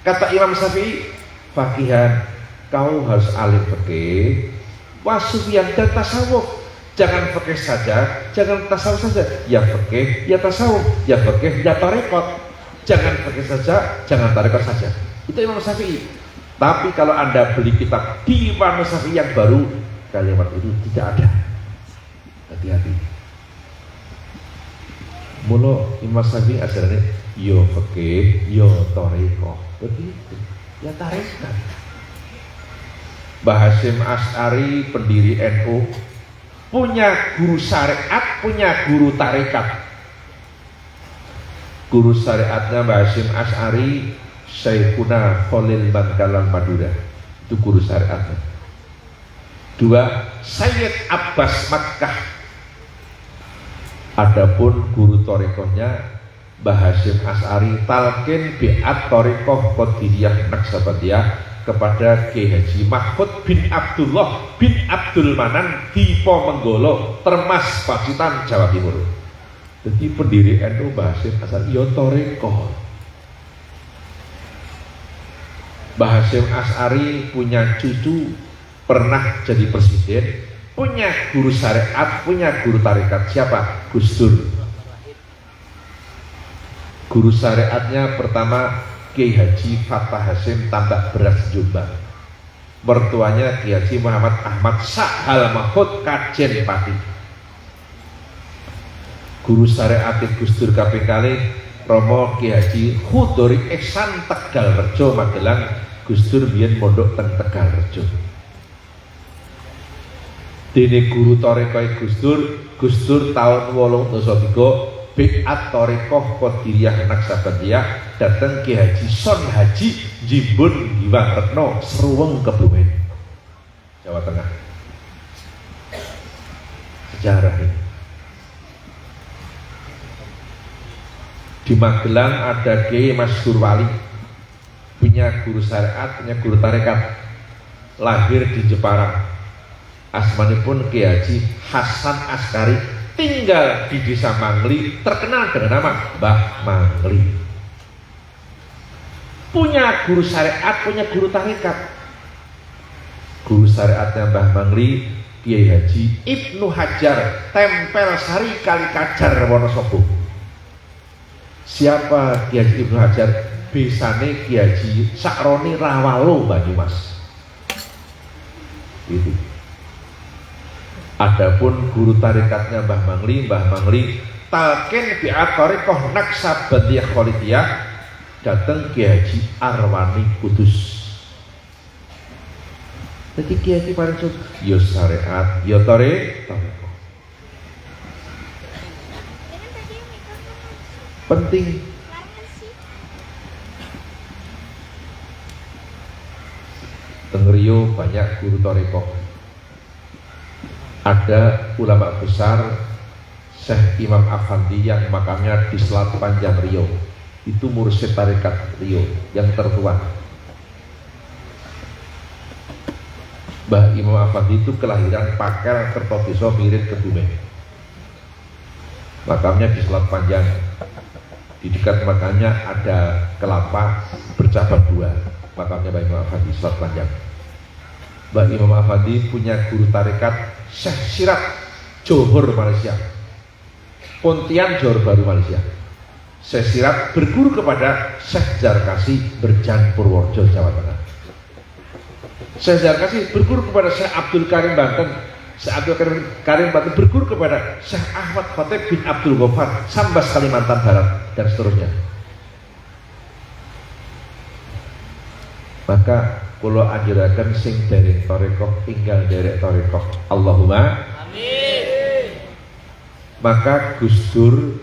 Kata Imam Syafi'i, faqihan, kau harus alim fikih, wasufiyan dan tasawuf. Jangan fikih saja, jangan tasawuf saja. Ya fikih, ya tasawuf, ya fikih, ya tarekat. Jangan fikih saja, jangan tarekat saja. Itu Imam Syafi'i. Tapi kalau Anda beli kitab Diwanus Syafi'i yang baru, kalimat itu tidak ada. Hati-hati. Mula Imam Syafi'i ajarannya yo fikih, yo tarekat. Begitu. Ya tarekat. Mbah Hasyim Asy'ari pendiri NU punya guru syariat, punya guru tarekat. Guru syariatnya Mbah Hasyim Asy'ari Syekhuna Khalil Bangkalan Madura, itu guru syariatnya. Dua, Sayyid Abbas Makkah. Adapun guru tarekohnya Mbah Hasyim Asy'ari talqin bi'at tarekoh Qadiriyah Naqsabandiyah kepada Kiai Haji Mahfud bin Abdullah bin Abdul Manan Dipo Menggolo Termas Pacitan Jawa Timur. Jadi pendiri NU Mbah Hasyim Asy'ari yo tarekoh. Mbah Hasyim Asy'ari punya cucu pernah jadi presiden, punya guru syariat, punya guru tarekat. Siapa? Gus Dur. Guru syariatnya pertama Kiai Haji Fatah Hasyim Tambak Beras Jombang. Mertuanya Kiai Haji Muhammad Ahmad Sahal Mahfud Kajen Pati. Guru syariat Gus Dur kaping kalih Romo Kiai Haji Khudori Ihsan Tegal Rejo Magelang. Gus Dur biyen mondok teng Tegal Rejo. Dene guru tarekoh Gus Dur tahun 83 bi'at tarekoh Qadiriyah Naqsabandiyah dateng Ki Haji Son Haji Jimbun Giwang Retno Seruweng Kebumen Jawa Tengah. Sejarah ini. Di Magelang ada Kiai Masyhur Wali, punya guru syariat, punya guru tarekat, lahir di Jepara. Asmanipun Kiai Haji Hasan Askari, tinggal di desa Mangli, terkenal dengan nama Mbah Mangli. Punya guru syariat, punya guru tarekat. Guru syariatnya Mbah Mangli Kiai Haji Ibnu Hajar Tempel Sari Kalikajar Wonosobo. Siapa Kiai Haji Ibnu Hajar? Besane Kiai Haji Sakroni Rawalo Banyumas. Itu. Adapun guru tarikatnya Mbah Mangli talqin bi'at tarekoh Naqsabandiyah Khalidiyah dateng Kiai Haji Arwani Kudus. Jadi Kiai Haji paling suka yo syariat, yo tarekoh. Penting. Teng Rio banyak guru tarekoh. Ada ulama besar Syekh Imam Afandi yang makamnya di Selat Panjang Rio. Itu mursyid tarekat Rio yang tertua. Mbah Imam Afandi itu kelahiran Pakel Kertodeso Mirip Kebumen. Makamnya di Selat Panjang. Di dekat makamnya ada kelapa bercabang dua. Makamnya Mbah Imam Afandi Selat Panjang. Mbah Imam Afandi punya guru tarekat Syekh Sirat Johor Malaysia, Pontian Johor Baru Malaysia. Syekh Sirat berguru kepada Syekh Jarkasi Berjan Purworejo Jawa Tengah. Syekh Jarkasi berguru kepada Syekh Abdul Karim Banten. Syekh Abdul Karim Banten berguru kepada Syekh Ahmad Khatib bin Abdul Ghaffar Sambas Kalimantan Barat dan seterusnya. Maka kula anjuraken sing derek tarekoh tinggal derek tarekoh. Allahumma amin. Maka Gus Dur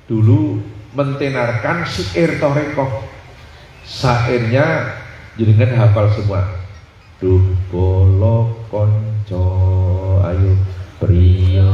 dulu mentenarkan syair tarekoh. Syairnya jenengan hafal semua. Duh bolo konco ayo priyo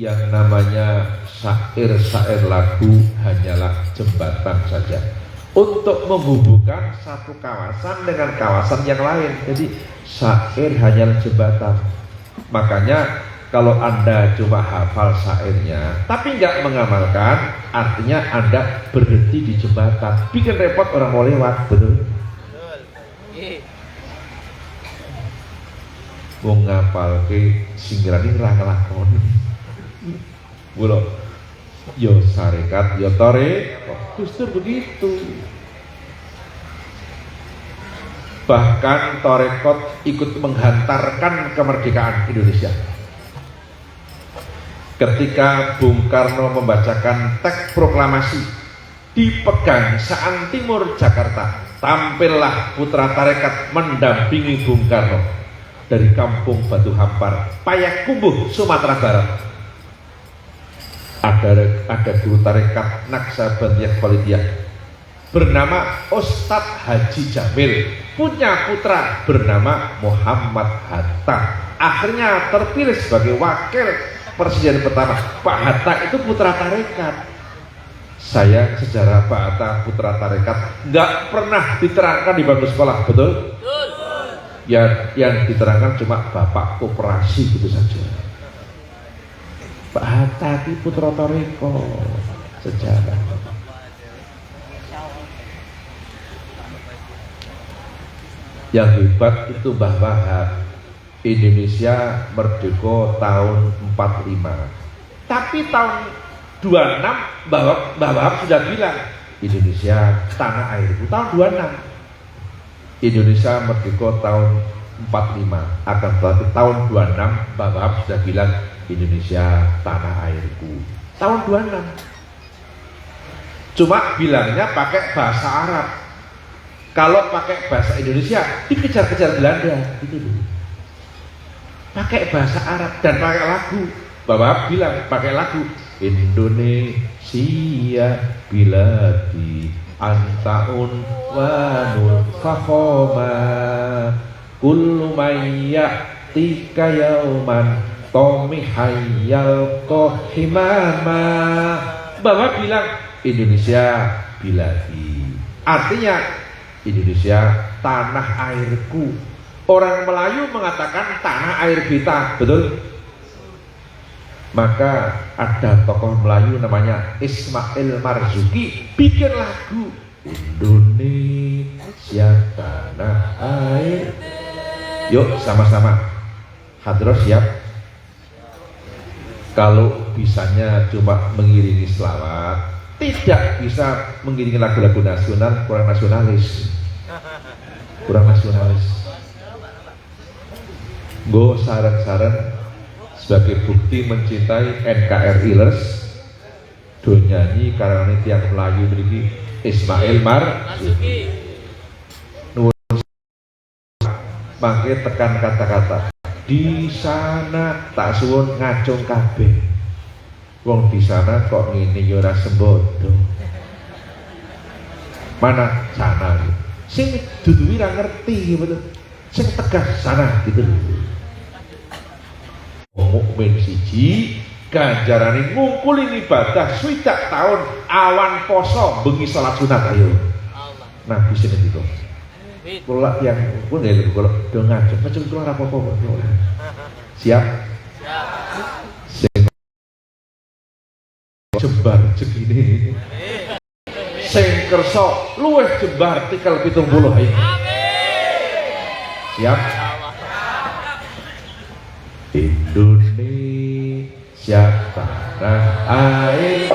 Yang namanya syair-syair lagu hanyalah jembatan saja untuk menghubungkan satu kawasan dengan kawasan yang lain. Jadi syair hanyalah jembatan. Makanya kalau Anda cuma hafal syairnya tapi nggak mengamalkan, artinya Anda berhenti di jembatan, bikin repot orang mau lewat. Betul? Wong ngapal ke singgirani ra nglakoni. Bulo, yo sarekat, yo tore, justru begitu. Bahkan torekot ikut menghantarkan kemerdekaan Indonesia. Ketika Bung Karno membacakan teks proklamasi di Pegangsaan Timur Jakarta, tampillah putra tarekat mendampingi Bung Karno dari kampung Batu Hampar, Payakumbuh, Sumatera Barat. Ada guru tarekat Naksabandiah Khalidiyah bernama Ustadz Haji Jamil, punya putra bernama Muhammad Hatta. Akhirnya terpilih sebagai wakil presiden pertama. Pak Hatta itu putra tarekat. Saya sejarah Pak Hatta putra tarekat nggak pernah diterangkan di bangku sekolah, betul? Yang diterangkan cuma bapak koperasi gitu saja. Pak Hatta itu putra toreko sejarah. Yang hebat itu Mbah Wahab. Indonesia merdeka tahun 45. Tapi tahun 26 Mbah Wahab sudah bilang Indonesia tanah airku. Tahun 26 Indonesia merdeka tahun 45. Akan tetapi tahun 26 Mbah Wahab sudah bilang Indonesia tanah airku. Tahun 26. Cuma bilangnya pakai bahasa Arab. Kalau pakai bahasa Indonesia dikejar-kejar Belanda gitu dulu. pakai bahasa Arab dan pakai lagu. Bapak bilang pakai lagu Indonesia biladi antaun wanul fakhoma kullu mayyatika yauman tomi hayyal kohimama. Bapak bilang Indonesia biladi, artinya Indonesia tanah airku. Orang Melayu mengatakan tanah air kita, betul? Maka ada tokoh Melayu namanya Ismail Marzuki bikin lagu Indonesia tanah air. Yuk sama-sama hadroh siap. Kalau bisanya cuma mengiringi selawat, tidak bisa mengiringi lagu-lagu nasional, kurang nasionalis. Kurang nasionalis. Go saran-saran sebagai bukti mencintai NKRI-lers do nyanyi karena tiang Melayu beri Ismail Marzuki. Nuwun mangke tekan kata-kata di sana tak suwun ngacung kabeh. Wong di sana kok ngene ya ora sembodo. Mana sana? Sing dudu ora ngerti betul. Sing tegas sana gitu lho. Mukmin siji ganjarane ngumpulin ibadah swidak tahun awan poso bengi salat sunat ayo. Nah bisa gitu. Kula yang pun nggih kula do ngajeng macam kula ora apa-apa kok. Siap? Siap. Jembar segini. Sing kersa luwih jembar tikel 70 ayo. Siap? Indonesia tanah air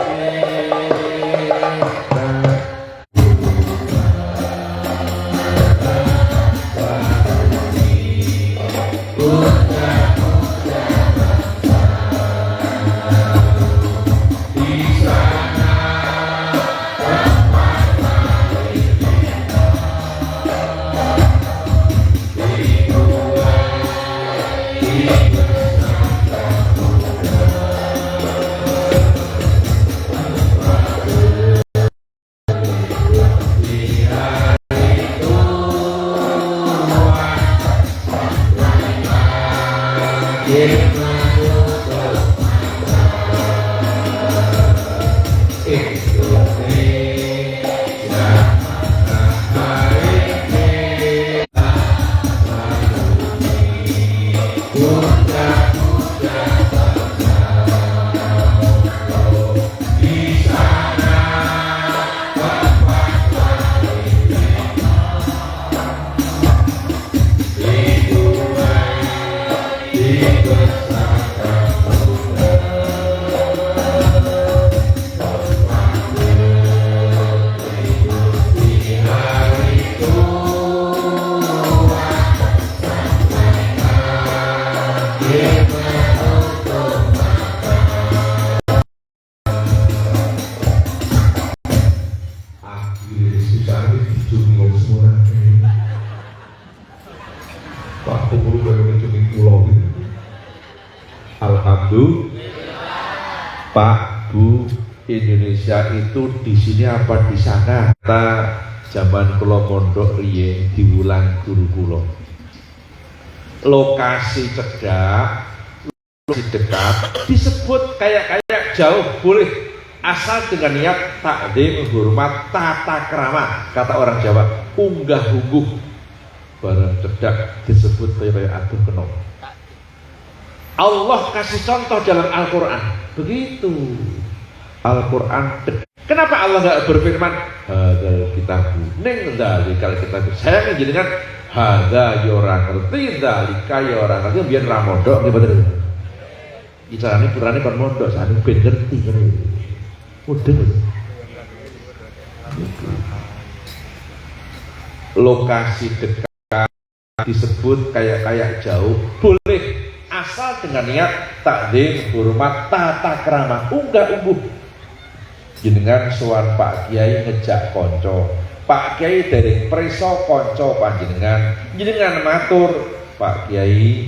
Pak, Bu, Indonesia itu di sini apa di sana? Kita zaman kula mondok riyen diulang guru kula. Lokasi cegah, lokasi dekat disebut kayak jauh boleh asal dengan niat takdim, hormat, tata krama. Kata orang Jawa, unggah ungguh. Barang cedak disebut kayak aduh kenop. Allah kasih contoh dalam Al-Quran. Begitu Al-Quran. Kenapa Allah nggak berfirman hadal kitab neng dalikal kitab? Saya menjadikan hada yorang ngerti dalika yorang ngerti biar ramodok nih betul. Icarane purane kon mondok sane ben ngerti kan. Udah. Lokasi dekat disebut kayak jauh boleh asal dengan niat takdim, hormat, tata krama, unggah ungguh. Jenengan sowan Pak Kiai ngejak konco, Pak Kiai dari preso konco panjenengan, jenengan matur Pak Kiai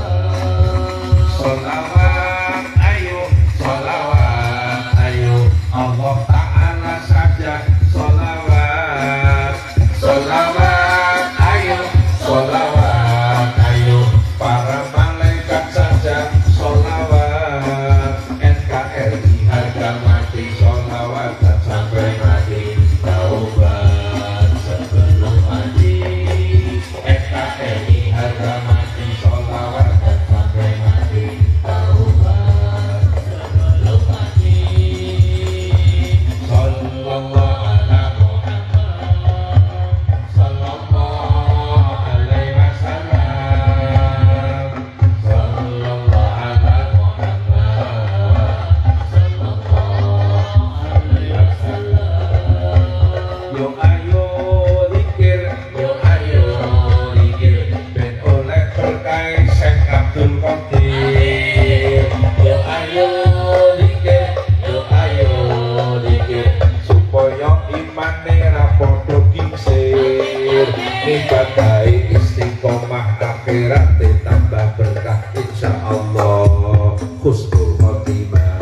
ibadai istiqomah akhirat tambah berkah insyaallah husnul khotimah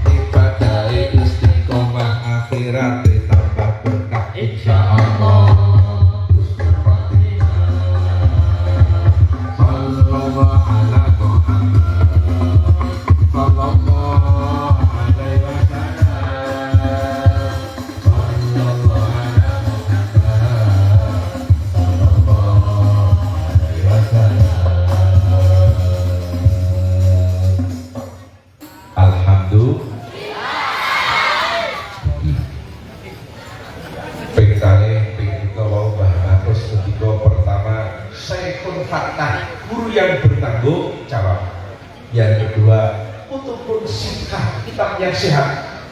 ibadai istiqomah akhirat tambah berkah insyaallah husnul khotimah sallallahu ala Muhammad sallallahu alaihi wasallam sallallahu ala guru yang bertanggung jawab. Yang kedua, kutubun sihah, kitab yang sehat.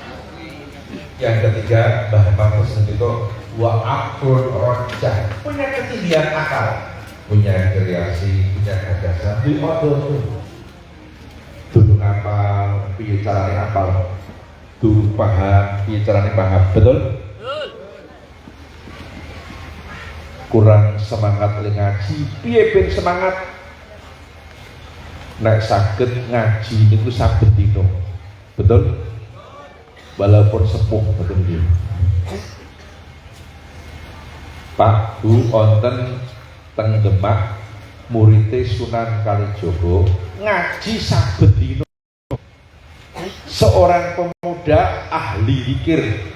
Yang ketiga, Mbah Mamus Ngendika wa aqlun rajah, punya ketinggian akal, punya kreasi, punya gagasan. Di odo dulu ngapal, piye carane apal, dulu paham, piye carane paham, betul? Kurang semangat le ngaji, piye ben semangat nek saged ngaji niku saben dina. Betul? Walaupun sepuh betul nggih. Pak Bu wonten teng Demak murid Sunan Kalijaga ngaji saben dina. Seorang pemuda ahli zikir.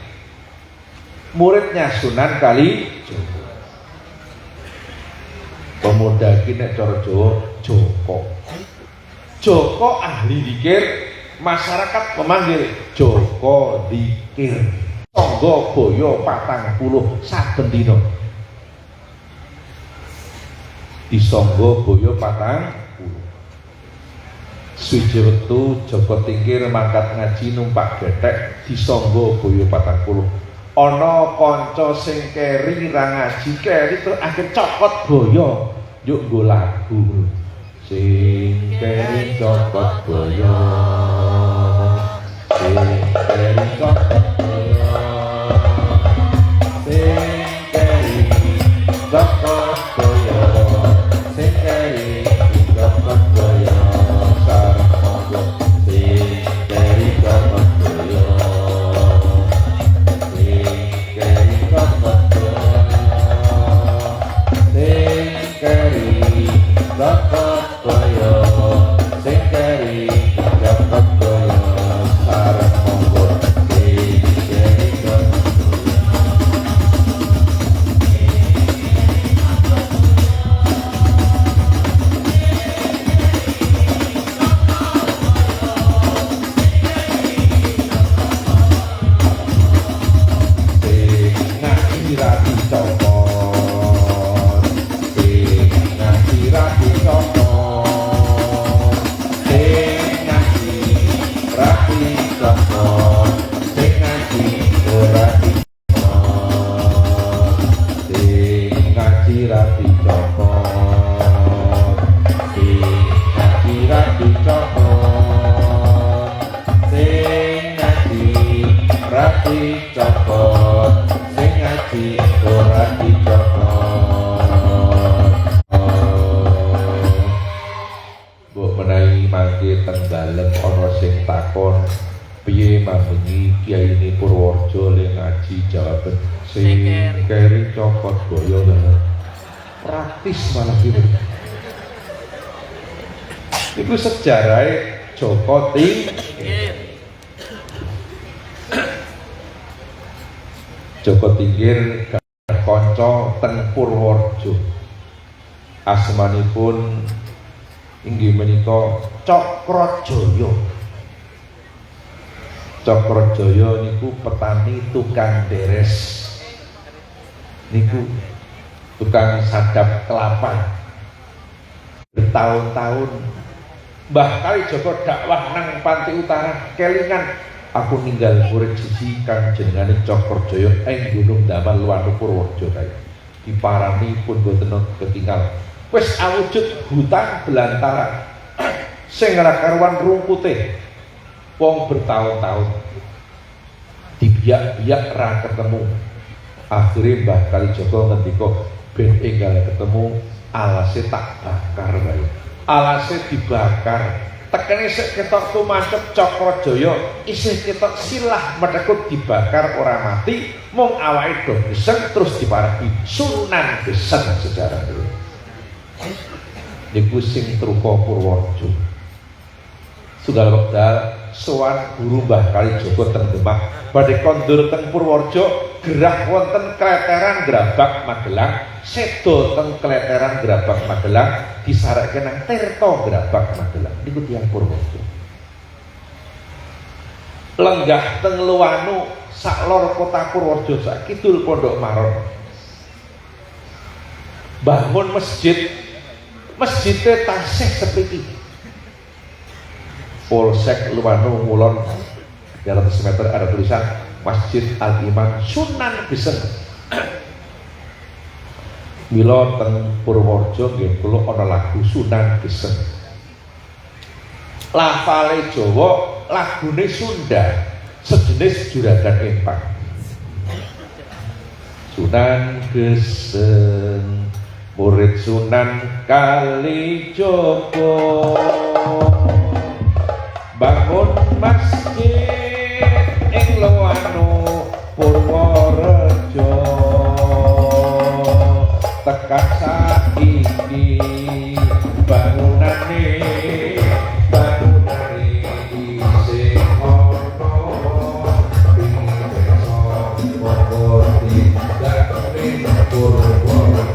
Muridnya Sunan Kalijaga. Pemuda iki nek cara Jawa Joko. Joko ahli zikir, masyarakat memanggil Joko zikir. Sangga boyo 40 saben dina. Disangga boyo 40. Suci wektu Joko Tingkir mangkat ngaji numpak gethek disangga boyo 40. Ana kanca sing keri ra ngaji keri terus akhir cokot boyo yuk nggo lagu sing keri cokot boyo sing keri cokot boyo sing keri cokot boyo sing keri cokot boyo sareng monggo sing keri cokot boyo dapat boyo sing keri dapat boyo sareng monggo sing keri dapat sing ngaji ra dicopot sing ngaji ra dicopot sing ngaji ora dicopot. Mbok menawi mangke teng dalem ana sing takon piye mambengi Kiai Purworejo le ngaji jawaban sing keri copot boyo praktis malah gitu. Itu sejarah Joko Tingkir. Joko Tingkir kanca teng Purworejo. Asmanipun inggih menika Cokrojoyo. Cokrojoyo niku petani tukang deres. Niku tukang sadap kelapa. Bertahun-tahun Mbah Kalijaga dakwah nang Pantai Utara kelingan aku ninggal murid siji kang jenengane Cokrojoyo ing Gunung Damal Luwanu Purworejo kae. Diparani pun boten ketinggal. Wis awujud hutan belantara sing ora karuan rumpute. Wong bertahun-tahun dibiak-biak ra ketemu. Akhire Mbah Kalijaga ngendika, ben enggal ketemu alase tak bakar bae. Alase dibakar. Tekene sik ketok tumancep Cakrajaya isih ketok silah medhekut dibakar ora mati mung awake do geseng terus diparingi Sunan Geseng sejarah dulu. Niku sing trupa Purworejo. Sunggal wekdal sowan guru Mbah Kalijaga teng Demak badhe kondur teng Purworejo gerah wonten Kleteran Grabak Magelang sedo teng Kleteran Grabak Magelang disareke nang Tirta Grabak Magelang niku tiyang Purworejo. Lenggah teng Luwanu sak lor kota Purworejo sak kidul Pondok Maron bangun masjidnya tasih seperti Polsek Luwanu Ngulon 300 meter ada tulisan Masjid Al-Imam Sunan Geseng. Mila teng Purworejo nggih kula ana lagu Sunan Geseng. Lafale Jawa, lagune Sunda, sejenis juragan empang. Sunan Geseng, murid Sunan Kalijaga. Bangun masjid ing Luwanu Purworejo tekan saiki bangunane isih ana ing desa Purworejo ning Purworejo.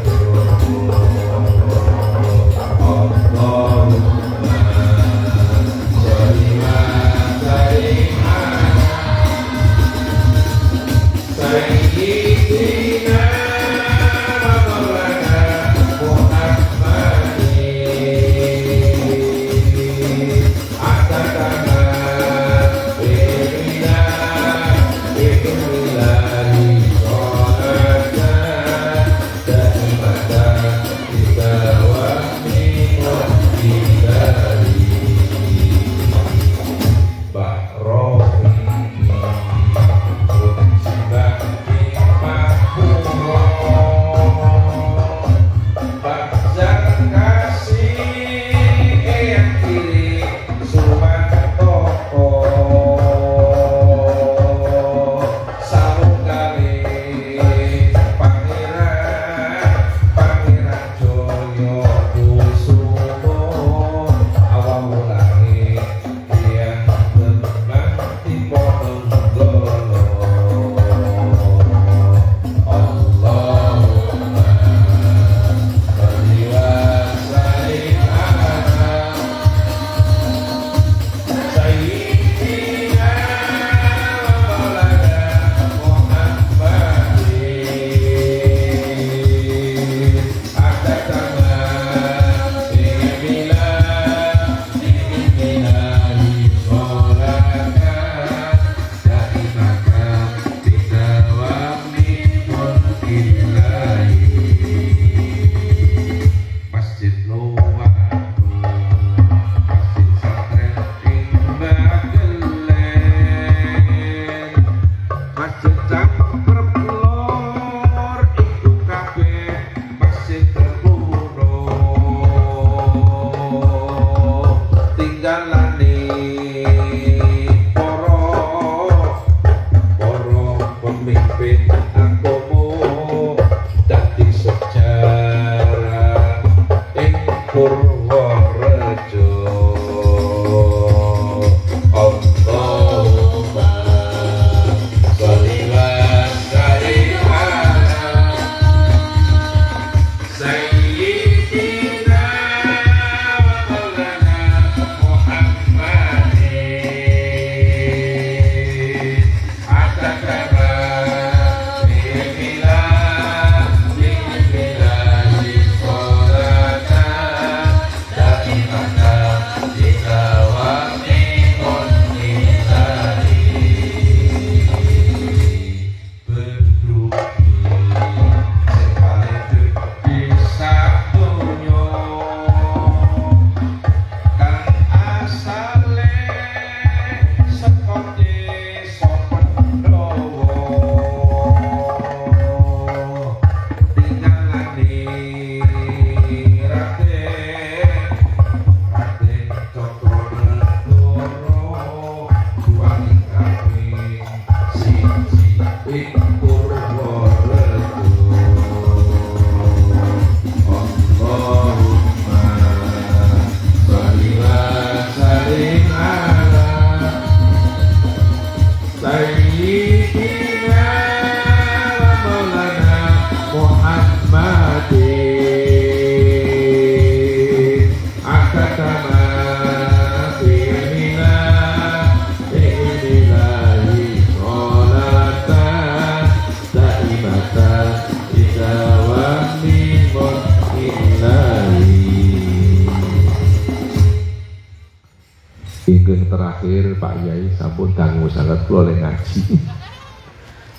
Ingin terakhir Pak Yai sampun dangu sangat kula ngaji.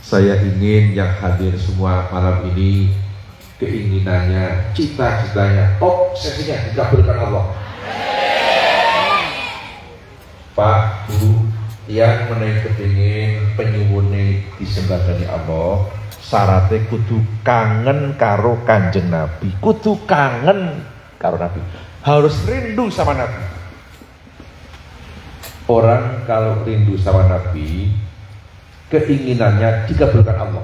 Saya ingin yang hadir semua malam ini keinginannya, cita-citanya, obsesinya dikabulkan Allah. Pak Bu yang menaik kepingin penyuwune disembadani Allah, syaratnya kudu kangen karo Kanjeng Nabi, kudu kangen karo Nabi, harus rindu sama Nabi. Orang kalau rindu sama Nabi, keinginannya dikabulkan Allah.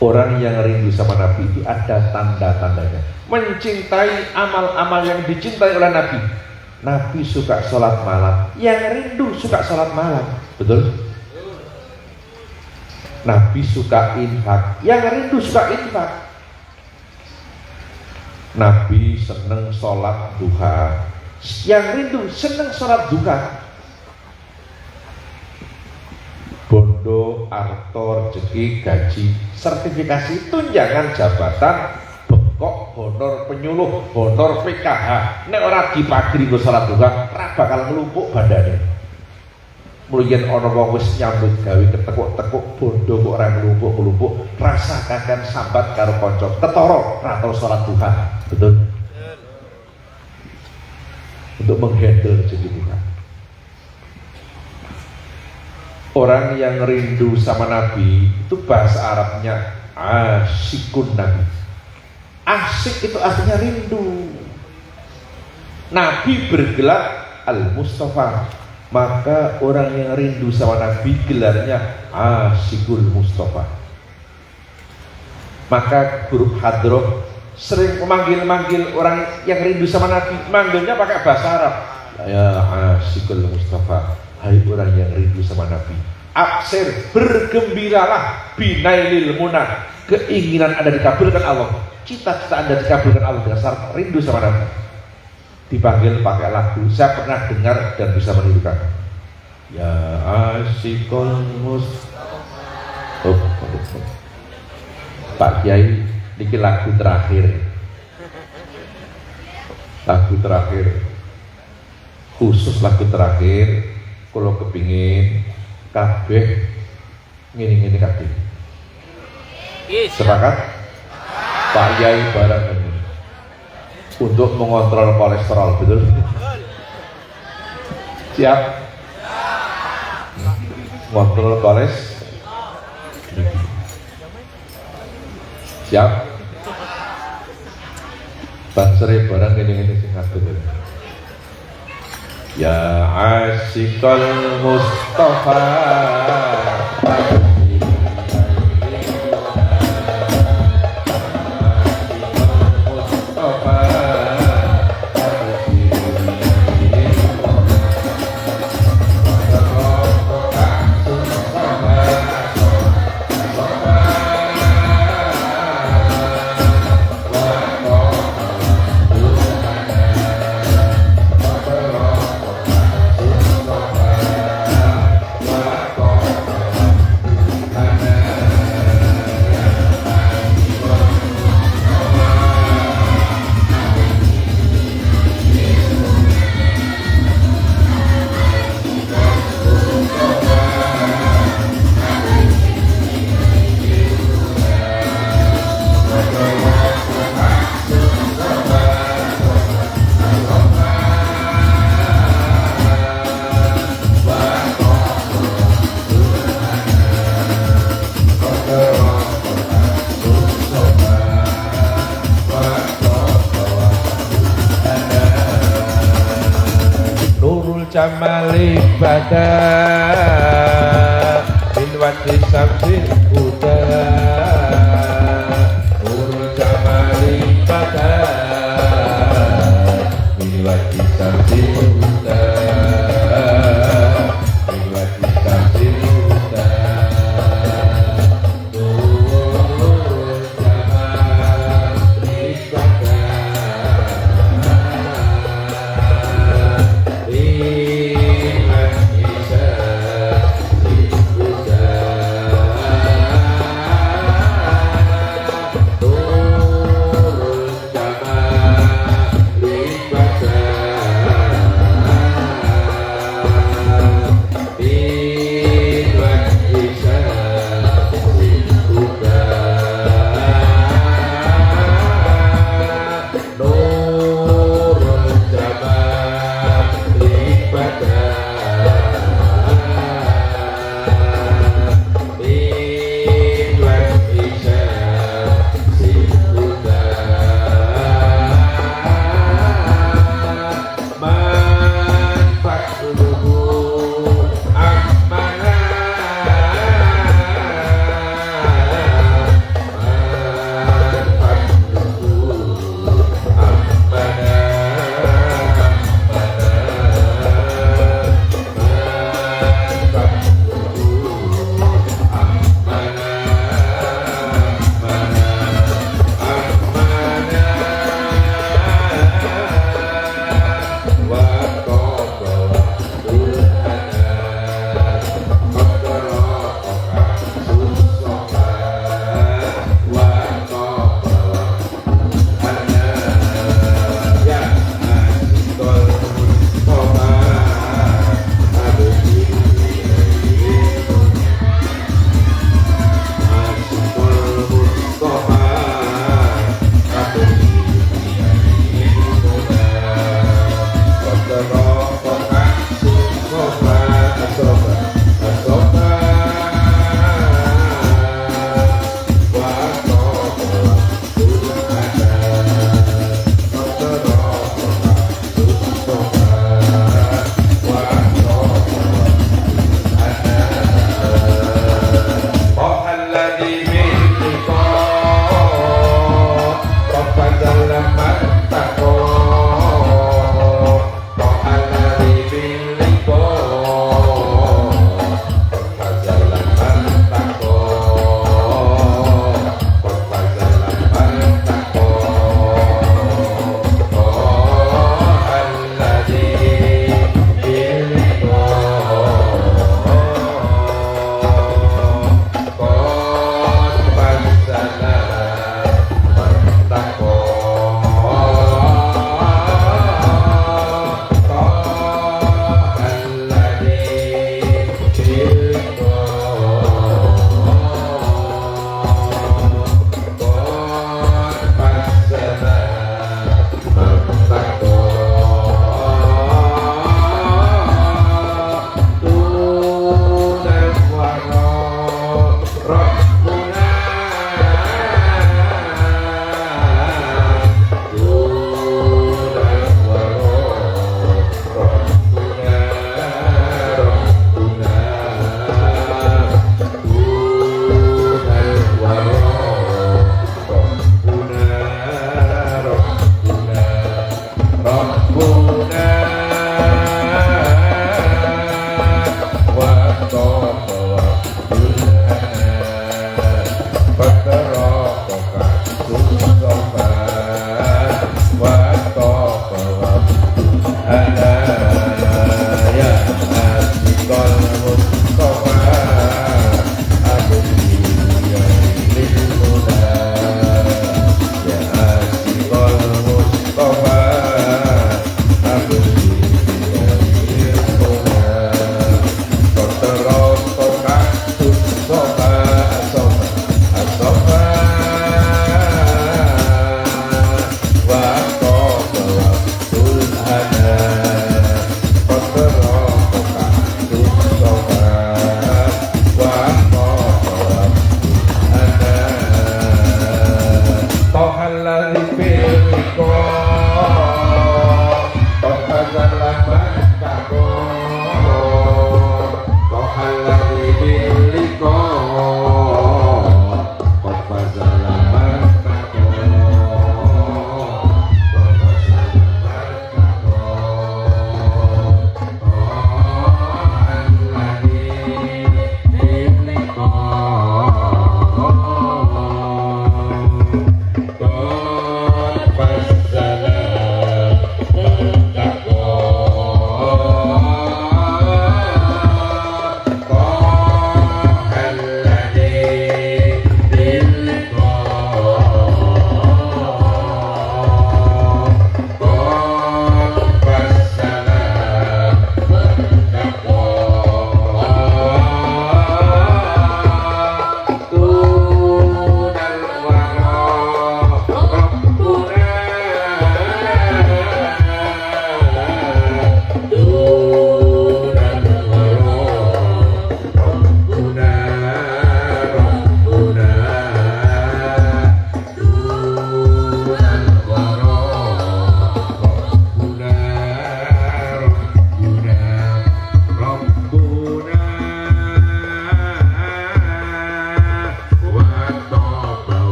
Orang yang rindu sama Nabi itu ada tanda-tandanya. Mencintai amal-amal yang dicintai oleh Nabi. Nabi suka sholat malam, yang rindu suka sholat malam, betul? Nabi suka infak, yang rindu suka infak. Nabi seneng sholat duha, yang rindu seneng sholat duha. Bondo, arto, rezeki, gaji, sertifikasi, tunjangan jabatan, bekok, honor penyuluh, honor PKH. Nek ora dipagri nggo sholat duha, ora bakal nglumpuk bandane. Mulyan ana wong wis nyambut gawe ketekuk-tekuk bondo kok ora nglumpuk-nglumpuk, rasakan sambat karo kanca, ketara ora tau sholat duha. Betul? Untuk menghandle rezeki Tuhan. Orang yang rindu sama Nabi itu bahasa Arabnya asyikun Nabi. Asyik itu artinya rindu. Nabi bergelar Al-Mustafa, maka orang yang rindu sama Nabi gelarnya asyikul Mustafa. Maka guru hadroh sering memanggil-manggil orang yang rindu sama Nabi, manggilnya pakai bahasa Arab. Ya asyikul Mustafa, hai orang yang rindu sama Nabi. Absir, bergembiralah binailil munah, keinginan Anda dikabulkan Allah, cita-cita Anda dikabulkan Allah dengan syarat rindu sama Nabi. Dipanggil pakai lagu, saya pernah dengar dan bisa menirukan. Ya asyikul Mustafa. Pak Kiai, ini lagu terakhir, khusus lagu terakhir. Kalau kepingin kabeh ngene-ngene kabeh. Sepakat? Pak Yai barang ini untuk mengontrol kolesterol, betul? Siap? Mengontrol kolesterol. Siap? Bansere barang ngene-ngene sing ngatur. Ya asyikal Mustafa, Jamali bada bin wati samsin kuda, Nurul Jamali bada bin wati samsin kuda, bin wati samsin kuda, Nurul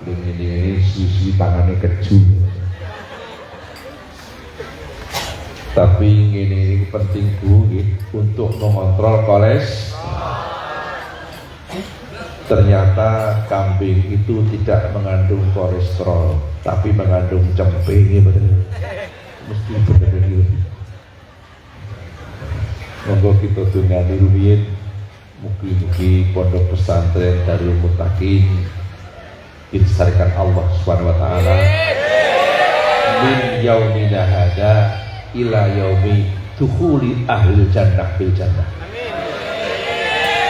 ini suwi tangannya keju. Tapi ini penting Bu untuk mengontrol ternyata kambing itu tidak mengandung kolesterol tapi mengandung cempe. Ini betul mesti benar ini. Monggo kita dungani rumiyin mugi-mugi pondok pesantren Darul Muttaqin disarikan Allah Subhanahu wa taala min yaumina hada ila yaumi dukhuli ahlil jannah bil jannah.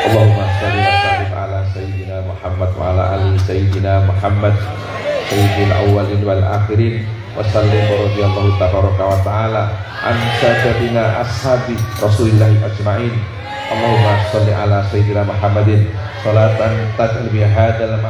Allahumma shalli wa sallim ala sayyidina Muhammad wa ala ali sayyidina Muhammad sayyidil awwalin wal akhirin wa sallim radhiyallahu tabaraka wa ta'ala an sadatina ashabi Rasulillah ajma'in. Allahumma shalli ala sayyidina Muhammadin salatan taj'al biha hadzal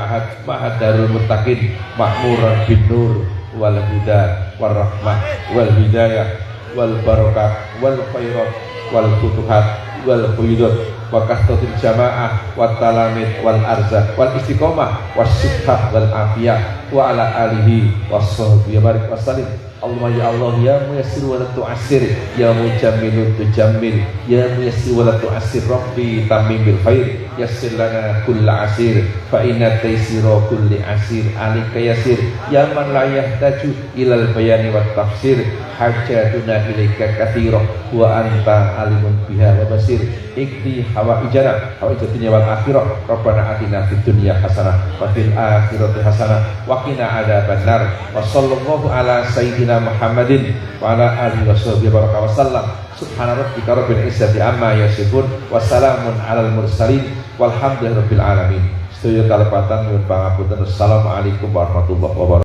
ma'had Darul Muttaqin ma'muran bin nur wal huda war rahmah wal hidayah wal barakah wal khairat wal futuhat wal fuyudat wa kahtatil jamaah wa talamid wal arzak wal istiqomah was sihhah wal afiyah wa ala alihi washabbihi barik wasallim. Allahumma ya Allah ya muyassir wa la tu'assir ya mujammil tujammil ya muyassir wa la tu'assir rabbi tamim bil khair yassir lana kulla asir fa inna taysira kulli asir alika yasir ya man la yahtaju ilal bayani wat tafsir hajatuna ilaika katsira wa anta alimun biha wa basir ikti hawaijana hawaijatina wal akhirah rabbana atina fid dunya hasanah wa fil akhirati hasanah wa qina adzabannar wa sallallahu ala sayyidina Muhammadin wa ala alihi washabbihi baraka wasallam. Subhana rabbika rabbil izzati amma yasifun wa salamun alal mursalin walhamdulillahi rabbil alamin. Sedaya kalepatan nyuwun pangapunten. Assalamualaikum warahmatullahi wabarakatuh.